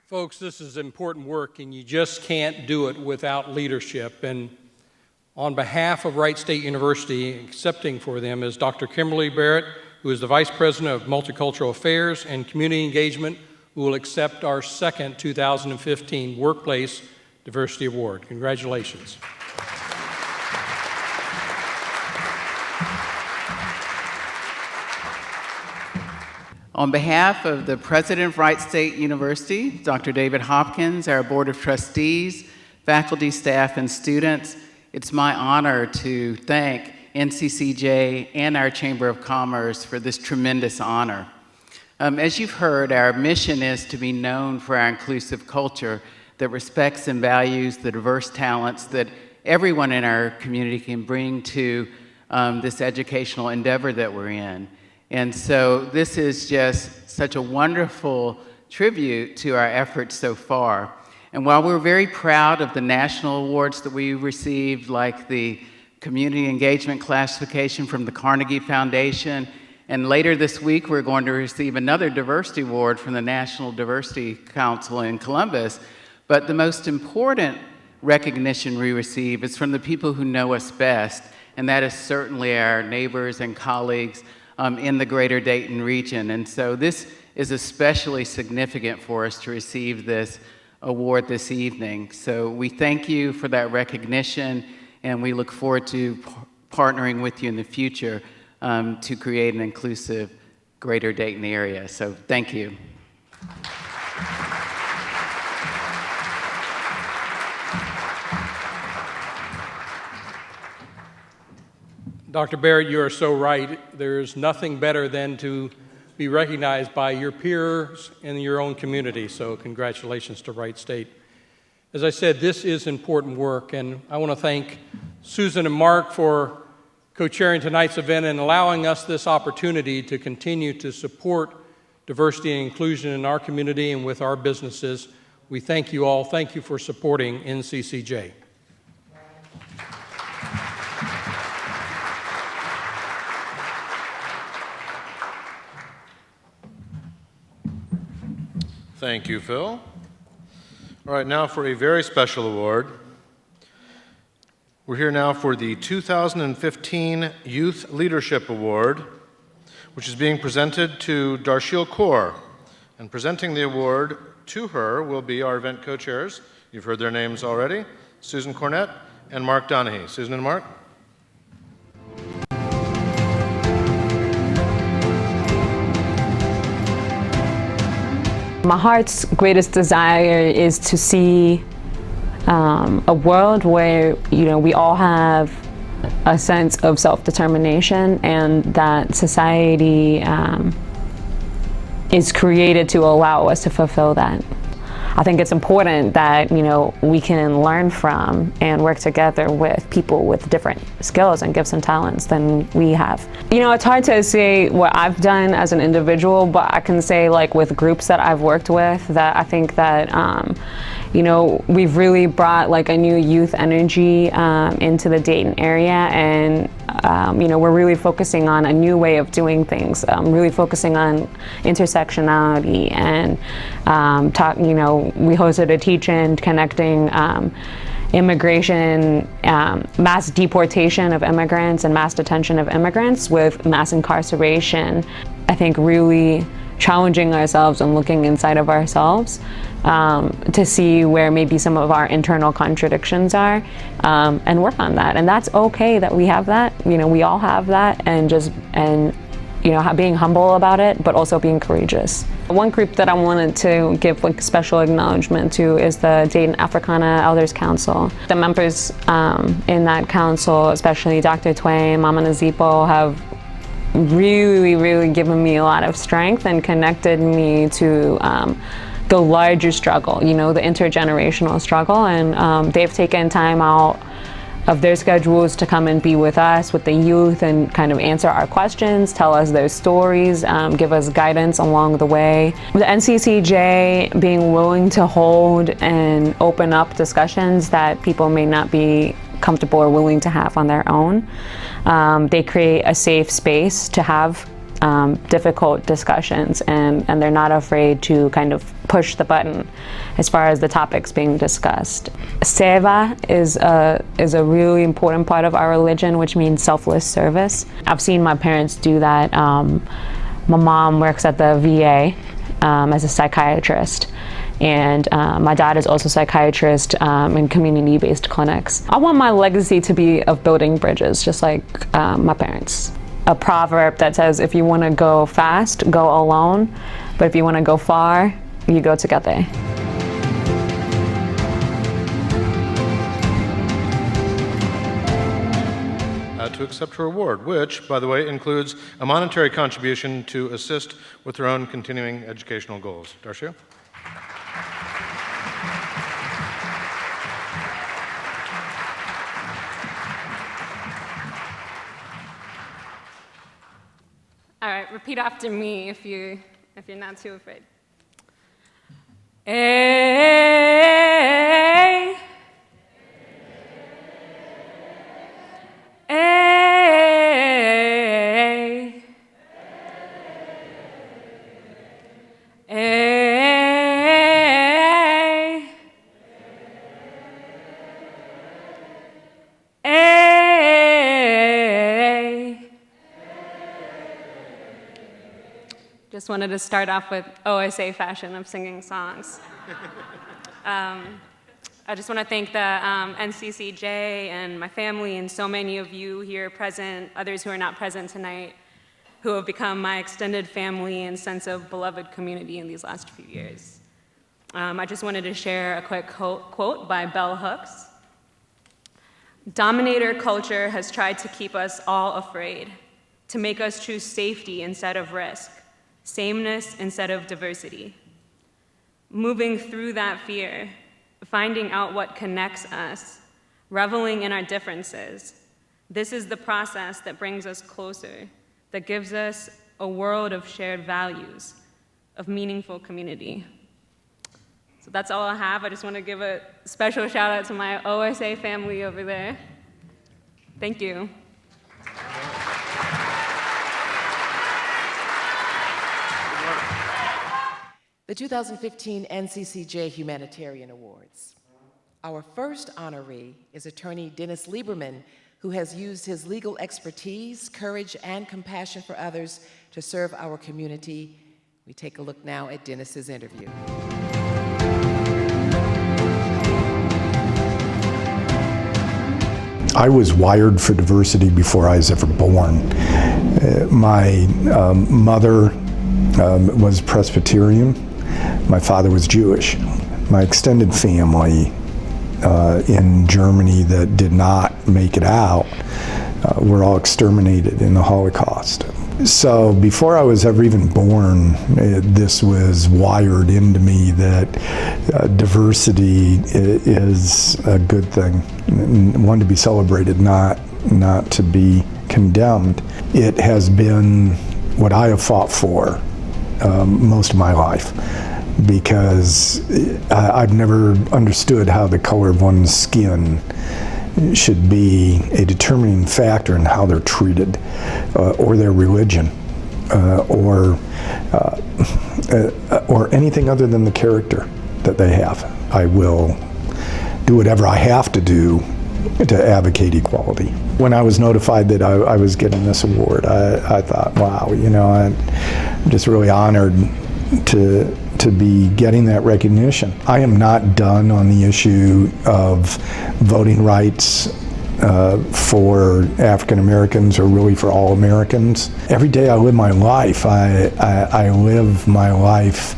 Folks, this is important work, and you just can't do it without leadership. And on behalf of Wright State University, accepting for them is Dr. Kimberly Barrett, who is the Vice President of Multicultural Affairs and Community Engagement, who will accept our second 2015 Workplace Diversity Award. Congratulations. On behalf of the President of Wright State University, Dr. David Hopkins, our Board of Trustees, faculty, staff, and students, it's my honor to thank NCCJ and our Chamber of Commerce for this tremendous honor. As you've heard, our mission is to be known for our inclusive culture that respects and values the diverse talents that everyone in our community can bring to this educational endeavor that we're in. And so this is just such a wonderful tribute to our efforts so far. And while we're very proud of the national awards that we received, like the Community Engagement Classification from the Carnegie Foundation, and later this week we're going to receive another diversity award from the National Diversity Council in Columbus, but the most important recognition we receive is from the people who know us best, and that is certainly our neighbors and colleagues in the greater Dayton region. And so this is especially significant for us to receive this award this evening. So we thank you for that recognition, and we look forward to partnering with you in the future to create an inclusive greater Dayton area. So thank you. Dr. Barrett, you are so right. There's nothing better than to be recognized by your peers in your own community, so congratulations to Wright State. As I said, this is important work, and I want to thank Susan and Mark for co-chairing tonight's event and allowing us this opportunity to continue to support diversity and inclusion in our community and with our businesses. We thank you all. Thank you for supporting NCCJ. Thank you, Phil. All right, now for a very special award. We're here now for the 2015 Youth Leadership Award, which is being presented to Darsheel Kaur. And presenting the award to her will be our event co-chairs. You've heard their names already, Susan Cornett and Mark Donahue. Susan and Mark. My heart's greatest desire is to see a world where, we all have a sense of self-determination, and that society is created to allow us to fulfill that. I think it's important that, we can learn from and work together with people with different skills and gifts and talents than we have. It's hard to say what I've done as an individual, but I can say, with groups that I've worked with, that I think that, we've really brought a new youth energy into the Dayton area, and we're really focusing on a new way of doing things, really focusing on intersectionality and we hosted a teach-in connecting immigration, mass deportation of immigrants and mass detention of immigrants with mass incarceration. I think really challenging ourselves and looking inside of ourselves to see where maybe some of our internal contradictions are, and work on that. And that's okay that we have that. You know, we all have that, and you know, being humble about it, but also being courageous. One group that I wanted to give like special acknowledgement to is the Dayton Africana Elders Council. The members in that council, especially Dr. Twain, Mama Nazipo, have really given me a lot of strength and connected me to the larger struggle, you know, the intergenerational struggle. And they've taken time out of their schedules to come and be with us, with the youth, and kind of answer our questions, tell us their stories, give us guidance along the way. The NCCJ being willing to hold and open up discussions that people may not be comfortable or willing to have on their own. They create a safe space to have difficult discussions, and they're not afraid to kind of push the button as far as the topics being discussed. Seva is a really important part of our religion, which means selfless service. I've seen my parents do that. My mom works at the VA as a psychiatrist, and my dad is also a psychiatrist in community-based clinics. I want my legacy to be of building bridges, just like my parents. A proverb that says, if you want to go fast, go alone, but if you want to go far, you go together. To accept her award, which, by the way, includes a monetary contribution to assist with her own continuing educational goals. Darsheel? All right, repeat after me if you're not too afraid. Hey, hey, hey, hey. Just wanted to start off with OSA fashion of singing songs. I just want to thank the NCCJ and my family and so many of you here present, others who are not present tonight, who have become my extended family and sense of beloved community in these last few years. I just wanted to share a quick quote by Bell Hooks. "Dominator culture has tried to keep us all afraid, to make us choose safety instead of risk, sameness instead of diversity. Moving through that fear, finding out what connects us, reveling in our differences, this is the process that brings us closer, that gives us a world of shared values, of meaningful community." So that's all I have. I just want to give a special shout out to my OSA family over there. Thank you. The 2015 NCCJ Humanitarian Awards. Our first honoree is attorney Dennis Lieberman, who has used his legal expertise, courage, and compassion for others to serve our community. We take a look now at Dennis's interview. I was wired for diversity before I was ever born. My mother was Presbyterian. My father was Jewish. My extended family in Germany that did not make it out were all exterminated in the Holocaust. So before I was ever even born, this was wired into me that diversity is a good thing, one to be celebrated, not to be condemned. It has been what I have fought for most of my life, because I've never understood how the color of one's skin should be a determining factor in how they're treated, or their religion, or anything other than the character that they have. I will do whatever I have to do advocate equality. When I was notified that I was getting this award, I thought, wow, I'm just really honored to be getting that recognition. I am not done on the issue of voting rights for African Americans, or really for all Americans. Every day I live my life, I live my life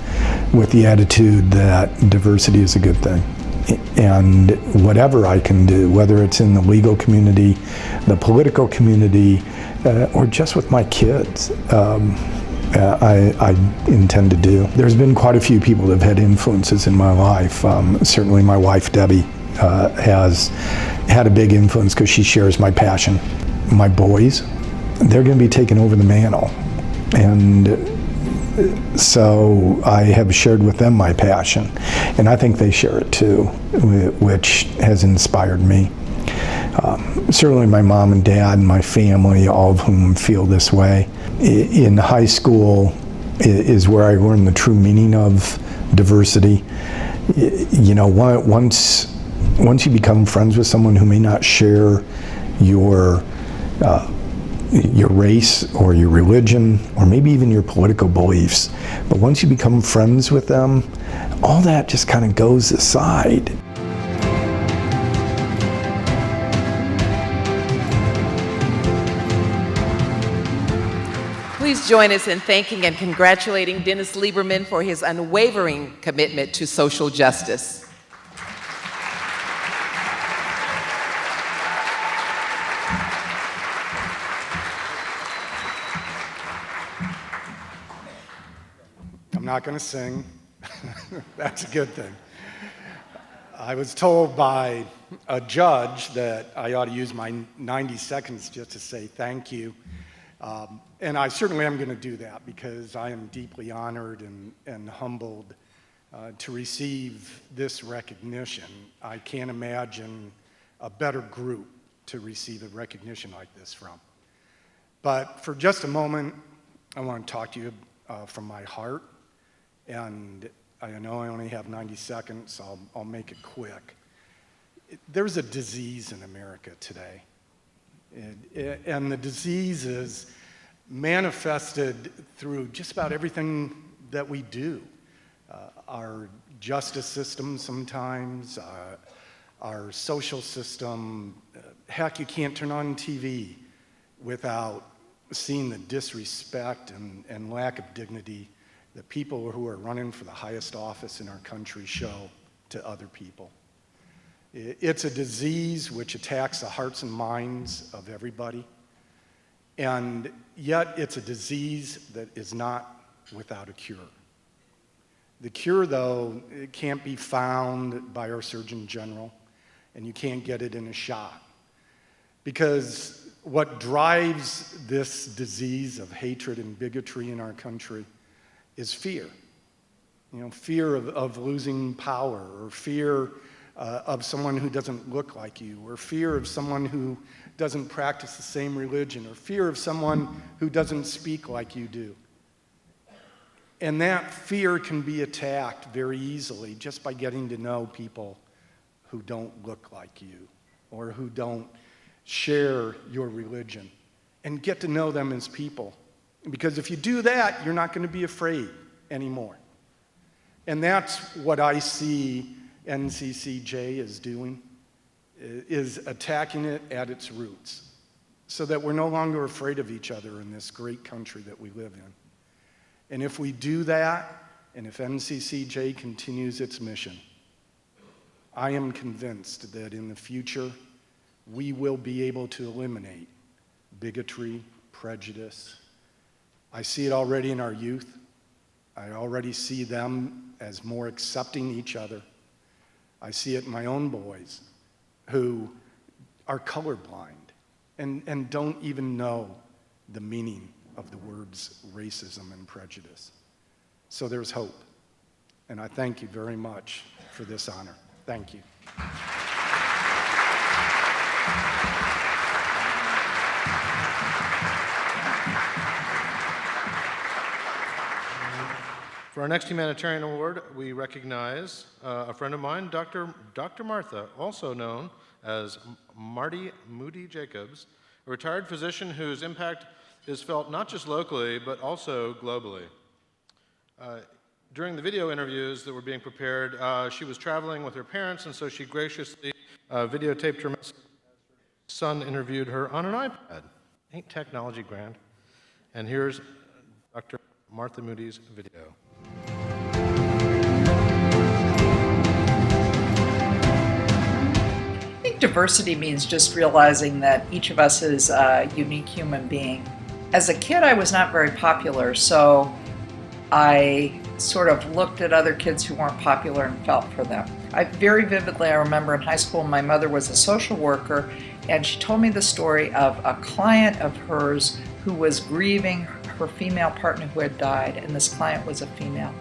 with the attitude that diversity is a good thing. And whatever I can do, whether it's in the legal community, the political community, or just with my kids, I intend to do. There's been quite a few people that have had influences in my life. Certainly my wife, Debbie, has had a big influence because she shares my passion. My boys, they're going to be taking over the mantle. And so I have shared with them my passion. And I think they share it too, which has inspired me. Certainly my mom and dad and my family, all of whom feel this way. In high school is where I learned the true meaning of diversity. Once you become friends with someone who may not share your race or your religion or maybe even your political beliefs, but once you become friends with them, all that just kind of goes aside. Please join us in thanking and congratulating Dennis Lieberman for his unwavering commitment to social justice. I'm not going to sing. That's a good thing. I was told by a judge that I ought to use my 90 seconds just to say thank you. And I certainly am going to do that because I am deeply honored and humbled to receive this recognition. I can't imagine a better group to receive a recognition like this from. But for just a moment, I want to talk to you from my heart. And I know I only have 90 seconds, so I'll make it quick. There's a disease in America today. And the disease is manifested through just about everything that we do. Our justice system sometimes, our social system. Heck, you can't turn on TV without seeing the disrespect and lack of dignity that people who are running for the highest office in our country show to other people. It's a disease which attacks the hearts and minds of everybody. And yet it's a disease that is not without a cure. The cure, though, it can't be found by our Surgeon General, and you can't get it in a shot. Because what drives this disease of hatred and bigotry in our country is fear. Fear of losing power, or fear of someone who doesn't look like you, or fear of someone who doesn't practice the same religion, or fear of someone who doesn't speak like you do. And that fear can be attacked very easily just by getting to know people who don't look like you, or who don't share your religion, and get to know them as people. Because if you do that, you're not going to be afraid anymore. And that's what I see NCCJ is doing, is attacking it at its roots, so that we're no longer afraid of each other in this great country that we live in. And if we do that, and if NCCJ continues its mission, I am convinced that in the future, we will be able to eliminate bigotry, prejudice. I see it already in our youth. I already see them as more accepting each other. I see it in my own boys who are colorblind and don't even know the meaning of the words racism and prejudice. So there's hope. And I thank you very much for this honor. Thank you. For our next Humanitarian Award, we recognize a friend of mine, Dr. Martha, also known as Marty Moody Jacobs, a retired physician whose impact is felt not just locally, but also globally. During the video interviews that were being prepared, she was traveling with her parents, and so she graciously videotaped her message as her son interviewed her on an iPad. Ain't technology grand? And here's Dr. Martha Moody's video. I think diversity means just realizing that each of us is a unique human being. As a kid, I was not very popular, so I sort of looked at other kids who weren't popular and felt for them. Very vividly, I remember in high school, my mother was a social worker, and she told me the story of a client of hers who was grieving her female partner who had died, and this client was a female.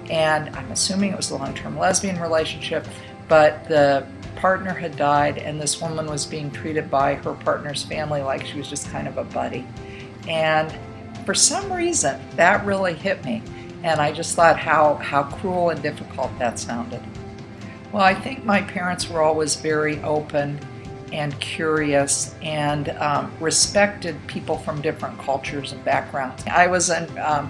And I'm assuming it was a long-term lesbian relationship, but the partner had died, and this woman was being treated by her partner's family like she was just kind of a buddy. And for some reason, that really hit me. And I just thought how cruel and difficult that sounded. Well, I think my parents were always very open and curious and respected people from different cultures and backgrounds. I was in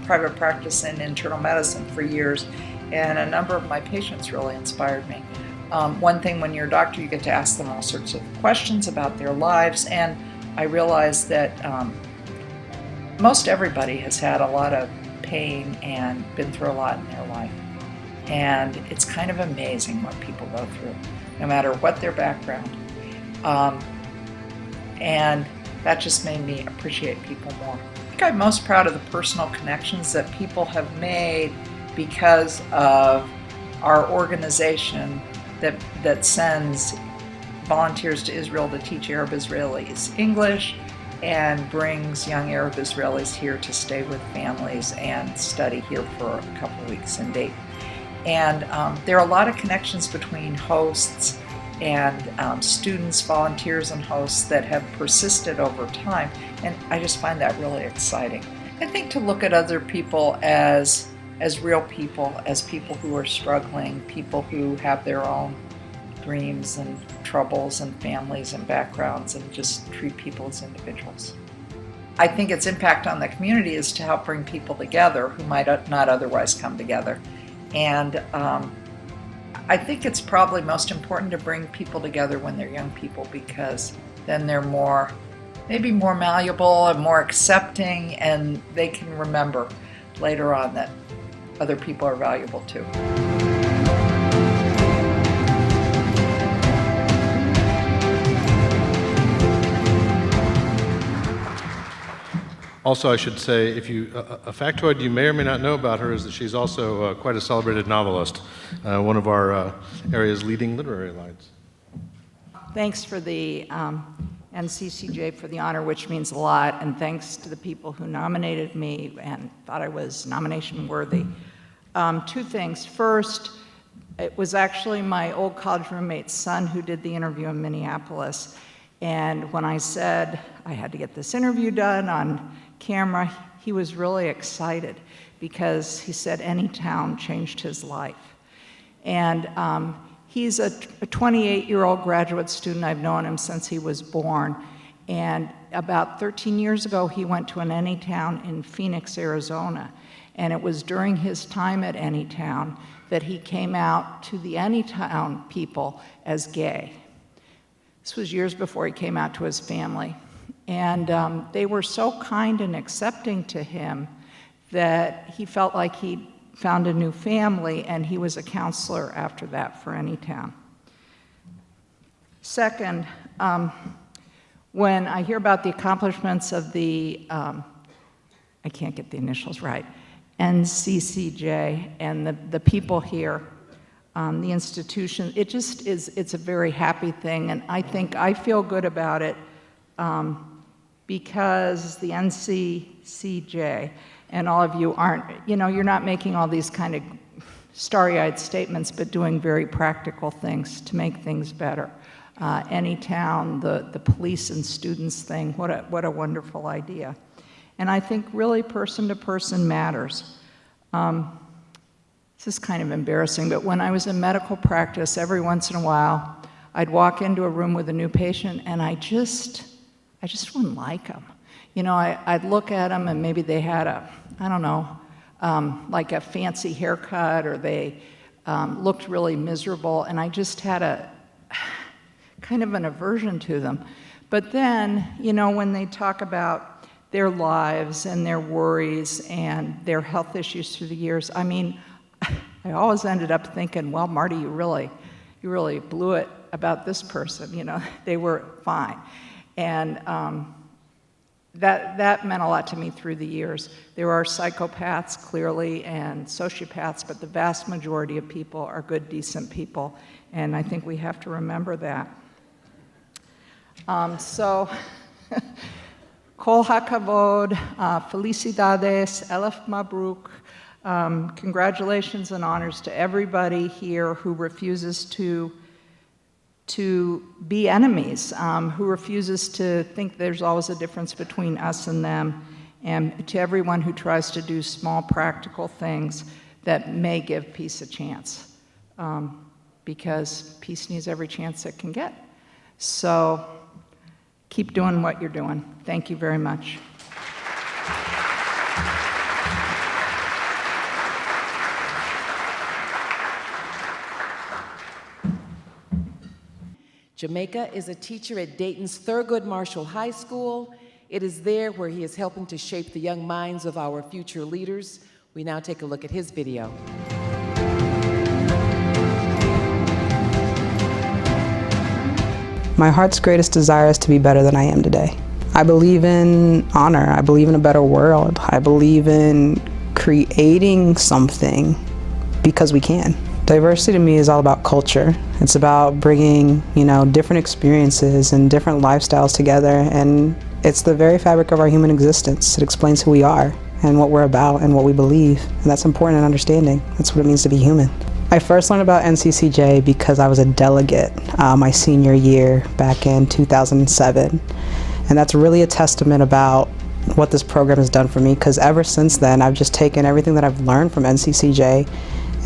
private practice in internal medicine for years, and a number of my patients really inspired me. One thing, when you're a doctor, you get to ask them all sorts of questions about their lives, and I realized that most everybody has had a lot of pain and been through a lot in their life. And it's kind of amazing what people go through, no matter what their background. And that just made me appreciate people more. I think I'm most proud of the personal connections that people have made because of our organization that sends volunteers to Israel to teach Arab Israelis English and brings young Arab Israelis here to stay with families and study here for a couple of weeks in Dayton. And there are a lot of connections between hosts and students, volunteers, and hosts that have persisted over time, and I just find that really exciting. I think to look at other people as real people, as people who are struggling, people who have their own dreams and troubles and families and backgrounds, and just treat people as individuals. I think its impact on the community is to help bring people together who might not otherwise come together. And I think it's probably most important to bring people together when they're young people, because then they're maybe more malleable and more accepting, and they can remember later on that other people are valuable too. Also, I should say, a factoid you may or may not know about her is that she's also quite a celebrated novelist, one of our area's leading literary lights. Thanks for the NCCJ for the honor, which means a lot, and thanks to the people who nominated me and thought I was nomination worthy. Two things. First, it was actually my old college roommate's son who did the interview in Minneapolis. And when I said I had to get this interview done on camera, he was really excited because he said any town changed his life. And he's a 28-year-old graduate student. I've known him since he was born. And about 13 years ago, he went to an Anytown in Phoenix, Arizona. And it was during his time at Anytown that he came out to the Anytown people as gay. This was years before he came out to his family. And they were so kind and accepting to him that he felt like he'd found a new family, and he was a counselor after that for Anytown. Second, when I hear about the accomplishments of the, I can't get the initials right, NCCJ and the people here, the institution, it's a very happy thing, and I feel good about it because the NCCJ and all of you aren't, you're not making all these kind of starry-eyed statements, but doing very practical things to make things better. Anytown, the police and students thing, what a wonderful idea. And I think really person to person matters. This is kind of embarrassing, but when I was in medical practice, every once in a while, I'd walk into a room with a new patient, and I just wouldn't like them. You know, I'd look at them, and maybe they had I don't know, like a fancy haircut, or they looked really miserable, and I just had a kind of an aversion to them. But then, you know, when they talk about their lives and their worries and their health issues through the years, I mean, I always ended up thinking, well, Marty, you really blew it about this person. You know, they were fine. And that meant a lot to me through the years. There are psychopaths, clearly, and sociopaths, but the vast majority of people are good, decent people, and I think we have to remember that. So, Kol HaKavod, Felicidades, Elef Mabruk, congratulations and honors to everybody here who refuses to be enemies, who refuses to think there's always a difference between us and them, and to everyone who tries to do small practical things that may give peace a chance, because peace needs every chance it can get. So keep doing what you're doing. Thank you very much. Jamaica is a teacher at Dayton's Thurgood Marshall High School. It is there where he is helping to shape the young minds of our future leaders. We now take a look at his video. My heart's greatest desire is to be better than I am today. I believe in honor. I believe in a better world. I believe in creating something because we can. Diversity to me is all about culture. It's about bringing, you know, different experiences and different lifestyles together, and it's the very fabric of our human existence. It explains who we are and what we're about and what we believe, and that's important in understanding. That's what it means to be human. I first learned about NCCJ because I was a delegate my senior year back in 2007, and that's really a testament about what this program has done for me, because ever since then I've just taken everything that I've learned from NCCJ,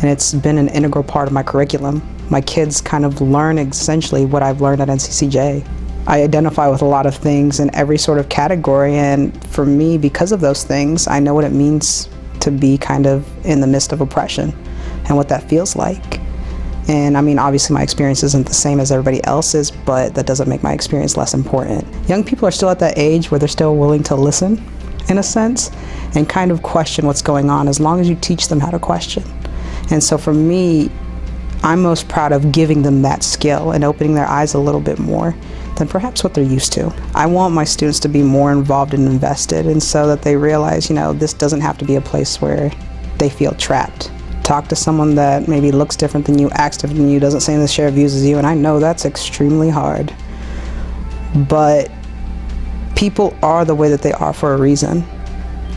and it's been an integral part of my curriculum. My kids kind of learn essentially what I've learned at NCCJ. I identify with a lot of things in every sort of category, and for me, because of those things, I know what it means to be kind of in the midst of oppression and what that feels like. And I mean, obviously my experience isn't the same as everybody else's, but that doesn't make my experience less important. Young people are still at that age where they're still willing to listen, in a sense, and kind of question what's going on, as long as you teach them how to question. And so for me, I'm most proud of giving them that skill and opening their eyes a little bit more than perhaps what they're used to. I want my students to be more involved and invested, and so that they realize, you know, this doesn't have to be a place where they feel trapped. Talk to someone that maybe looks different than you, acts different than you, doesn't say the share views as you, and I know that's extremely hard. But people are the way that they are for a reason.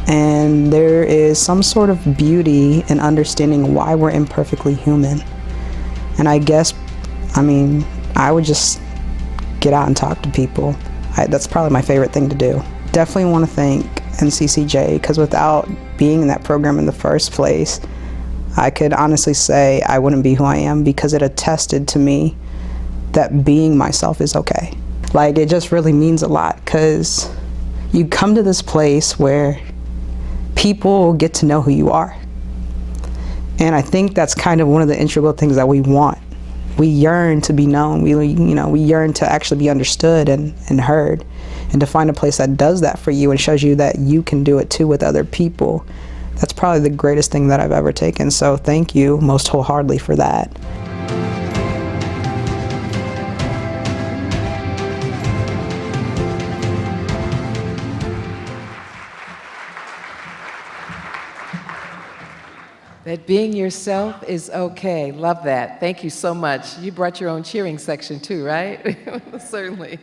And there is some sort of beauty in understanding why we're imperfectly human. And I guess, I mean, I would just get out and talk to people. That's probably my favorite thing to do. Definitely want to thank NCCJ, because without being in that program in the first place, I could honestly say I wouldn't be who I am, because it attested to me that being myself is okay. Like, it just really means a lot, because you come to this place where people get to know who you are. And I think that's kind of one of the integral things that we want. We yearn to be known. We yearn to actually be understood and heard. And to find a place that does that for you and shows you that you can do it too with other people, that's probably the greatest thing that I've ever taken. So thank you most wholeheartedly for that. That being yourself is okay. Love that. Thank you so much. You brought your own cheering section too, right? Certainly.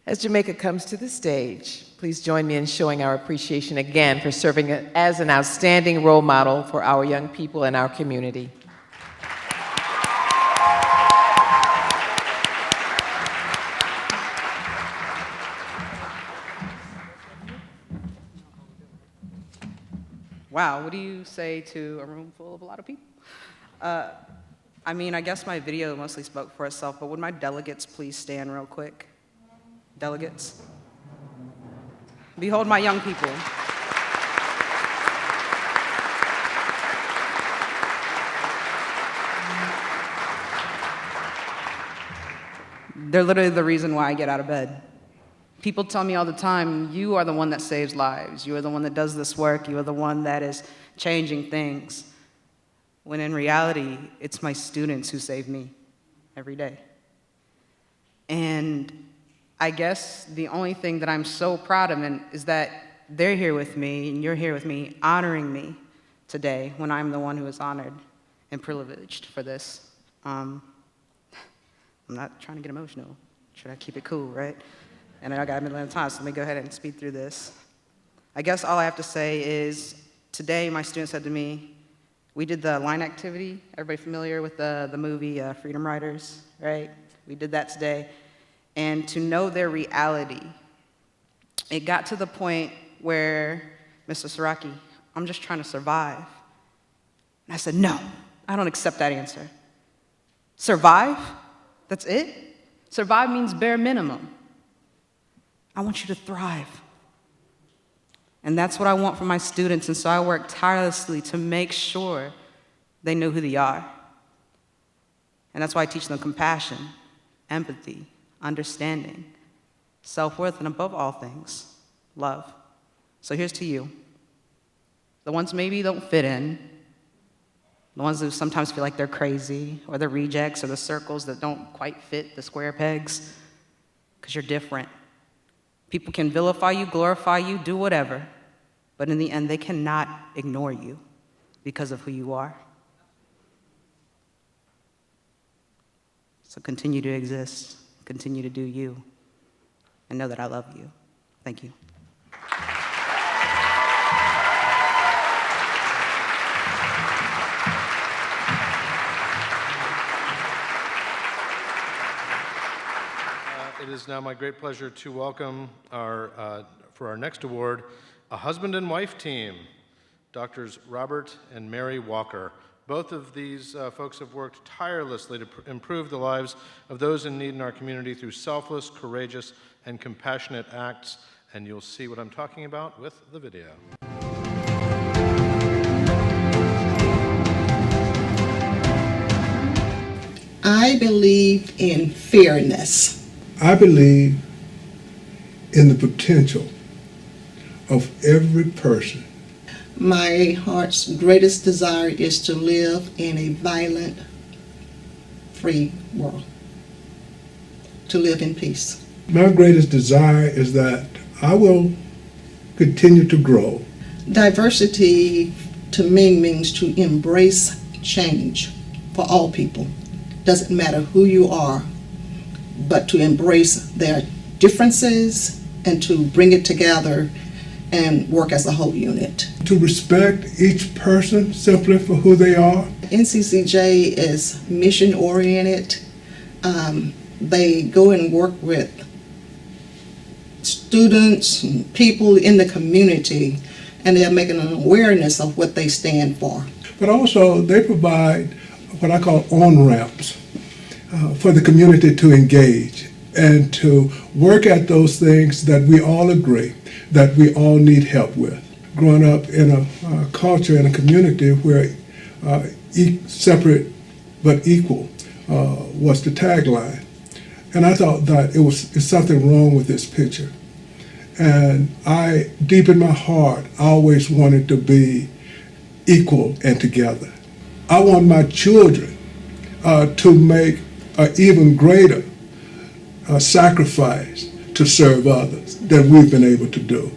As Jamaica comes to the stage, please join me in showing our appreciation again for serving as an outstanding role model for our young people and our community. Wow, what do you say to a room full of a lot of people? I mean, I guess my video mostly spoke for itself, but would my delegates please stand real quick? Delegates. Behold my young people. They're literally the reason why I get out of bed. People tell me all the time, you are the one that saves lives. You are the one that does this work. You are the one that is changing things. When in reality, it's my students who save me every day. And I guess the only thing that I'm so proud of is that they're here with me and you're here with me, honoring me today when I'm the one who is honored and privileged for this. I'm not trying to get emotional. Should I keep it cool, right? And I got a minute of time, so let me go ahead and speed through this. I guess all I have to say is today my students said to me, we did the line activity. Everybody familiar with the movie Freedom Riders, right? We did that today. And to know their reality, it got to the point where, Mr. Saraki, I'm just trying to survive. And I said, no, I don't accept that answer. Survive? That's it? Survive means bare minimum. I want you to thrive. And that's what I want for my students, and so I work tirelessly to make sure they know who they are. And that's why I teach them compassion, empathy, understanding, self-worth, and above all things, love. So here's to you. The ones maybe don't fit in, the ones who sometimes feel like they're crazy, or the rejects, or the circles that don't quite fit the square pegs, because you're different. People can vilify you, glorify you, do whatever, but in the end, they cannot ignore you because of who you are. So continue to exist, continue to do you, and know that I love you. Thank you. It is now my great pleasure to welcome for our next award, a husband and wife team, Doctors Robert and Mary Walker. Both of these folks have worked tirelessly to improve the lives of those in need in our community through selfless, courageous, and compassionate acts, and you'll see what I'm talking about with the video. I believe in fairness. I believe in the potential of every person. My heart's greatest desire is to live in a violent-free world, to live in peace. My greatest desire is that I will continue to grow. Diversity to me means to embrace change for all people. Doesn't matter who you are, but to embrace their differences and to bring it together and work as a whole unit. To respect each person simply for who they are. NCCJ is mission-oriented. They go and work with students and people in the community, and they're making an awareness of what they stand for. But also they provide what I call on-ramps for the community to engage and to work at those things that we all agree that we all need help with. Growing up in a culture and a community where separate but equal was the tagline. And I thought that it's something wrong with this picture. And I, deep in my heart, always wanted to be equal and together. I want my children to make an even greater sacrifice to serve others than we've been able to do.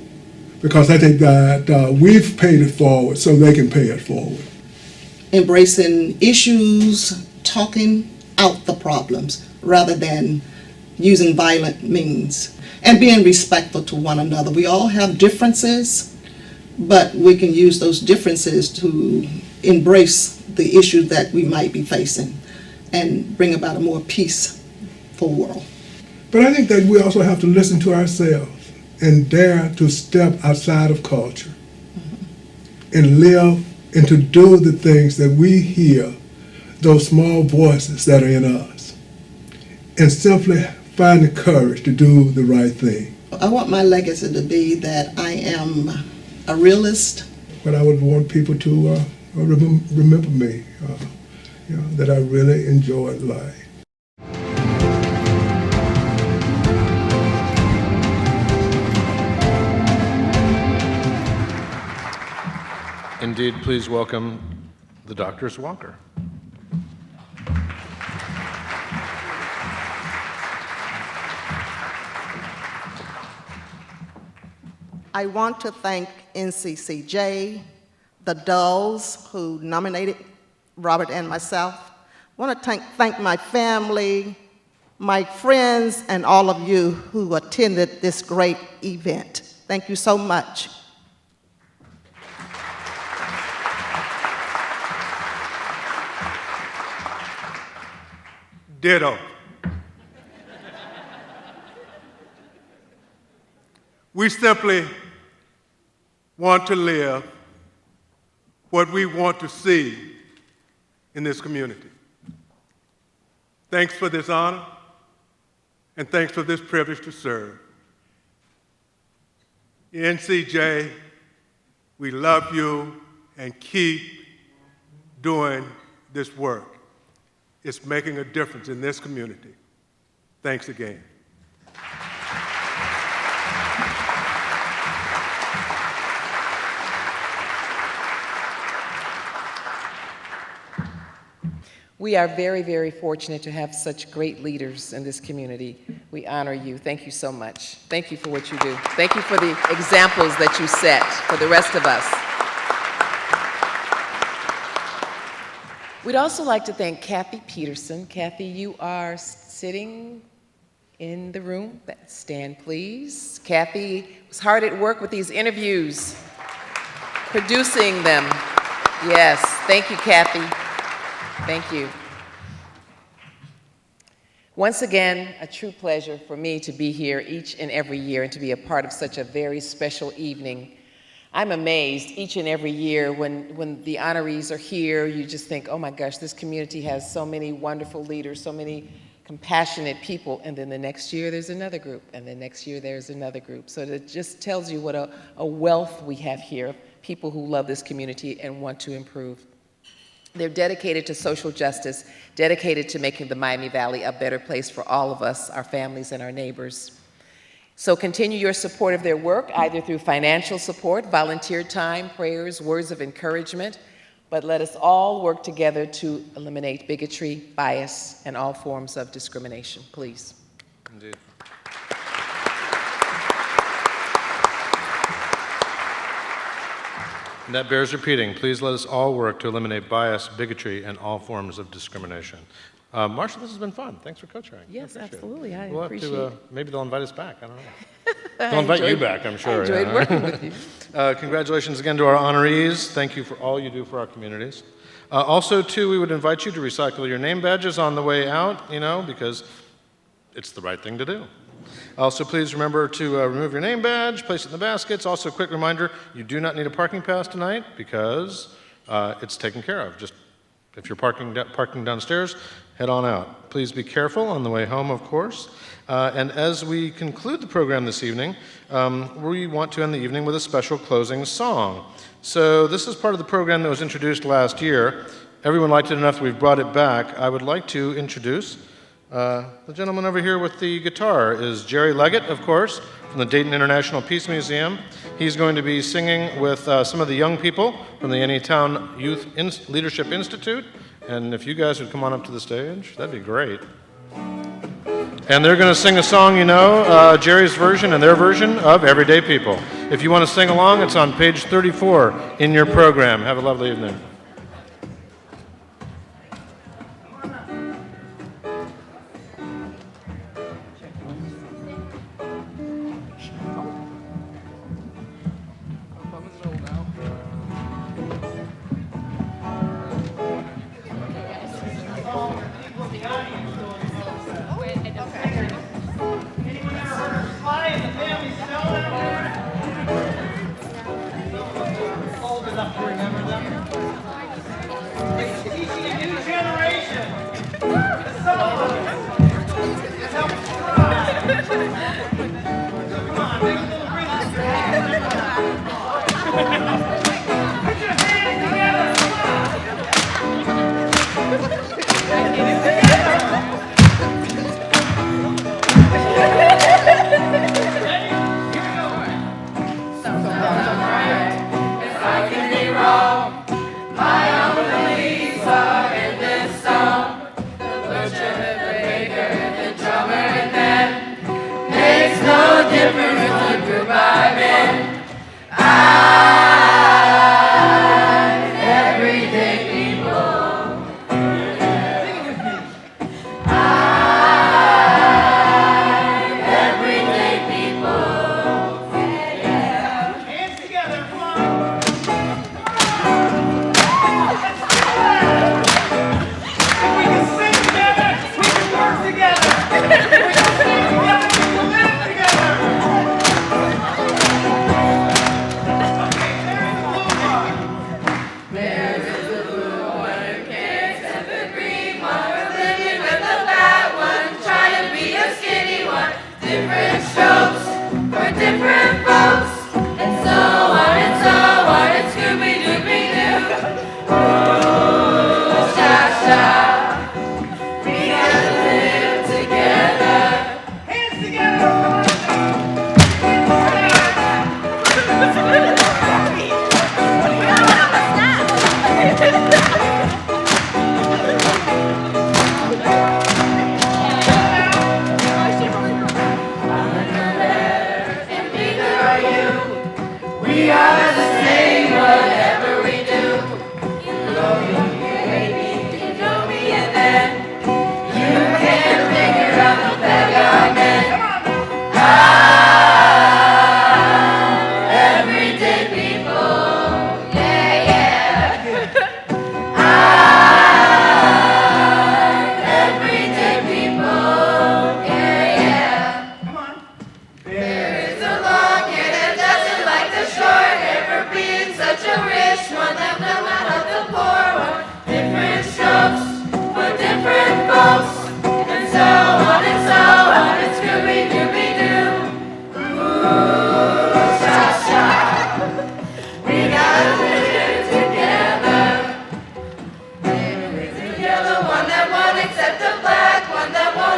Because I think that we've paid it forward so they can pay it forward. Embracing issues, talking out the problems rather than using violent means, and being respectful to one another. We all have differences, but we can use those differences to embrace the issues that we might be facing and bring about a more peaceful world. But I think that we also have to listen to ourselves and dare to step outside of culture and live and to do the things that we hear those small voices that are in us and simply find the courage to do the right thing. I want my legacy to be that I am a realist. But I would want people to remember me, that I really enjoyed life. Indeed, please welcome the Drs. Walker. I want to thank NCCJ, the Dulls who nominated Robert and myself. I want to thank my family, my friends, and all of you who attended this great event. Thank you so much. Ditto. We simply want to live what we want to see in this community. Thanks for this honor, and thanks for this privilege to serve. NCJ, we love you, and keep doing this work. It's making a difference in this community. Thanks again. We are very, very fortunate to have such great leaders in this community. We honor you. Thank you so much. Thank you for what you do. Thank you for the examples that you set for the rest of us. We'd also like to thank Kathy Peterson. Kathy, you are sitting in the room. Stand, please. Kathy was hard at work with these interviews, producing them. Yes, thank you, Kathy. Thank you. Once again, a true pleasure for me to be here each and every year and to be a part of such a very special evening. I'm amazed each and every year when the honorees are here, you just think, oh my gosh, this community has so many wonderful leaders, so many compassionate people, and then the next year there's another group, and the next year there's another group. So it just tells you what a wealth we have here, people who love this community and want to improve. They're dedicated to social justice, dedicated to making the Miami Valley a better place for all of us, our families, and our neighbors. So continue your support of their work, either through financial support, volunteer time, prayers, words of encouragement, but let us all work together to eliminate bigotry, bias, and all forms of discrimination, please. Indeed. And that bears repeating. Please let us all work to eliminate bias, bigotry, and all forms of discrimination. Marsha, this has been fun. Thanks for co-chairing. Yes, absolutely. I We'll appreciate have it. to, maybe they'll invite us back. I don't know. They'll invite you back, I'm sure. I enjoyed working with you. Congratulations again to our honorees. Thank you for all you do for our communities. Also, too, we would invite you to recycle your name badges on the way out, because it's the right thing to do. Also, please remember to remove your name badge, place it in the baskets. Also, a quick reminder, you do not need a parking pass tonight because it's taken care of. Just if you're parking downstairs, head on out. Please be careful on the way home, of course. And as we conclude the program this evening, we want to end the evening with a special closing song. So this is part of the program that was introduced last year. Everyone liked it enough that we've brought it back. I would like to introduce the gentleman over here with the guitar is Jerry Leggett, of course, from the Dayton International Peace Museum. He's going to be singing with some of the young people from the Anytown Youth Leadership Institute. And if you guys would come on up to the stage, that'd be great. And they're going to sing a song, Jerry's version and their version of Everyday People. If you want to sing along, it's on page 34 in your program. Have a lovely evening. Old enough to remember them.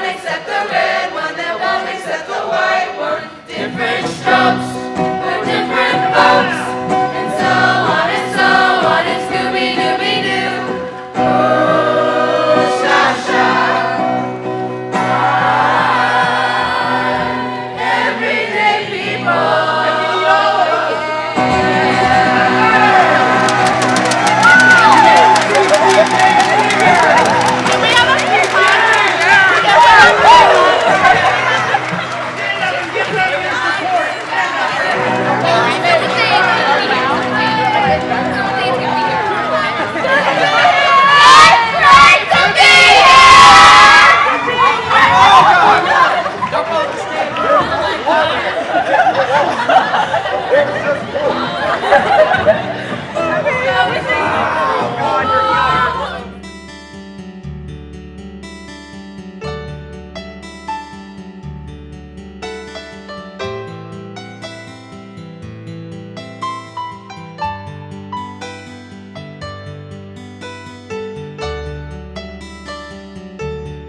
Accept the red, one that won't accept the white one. Different strokes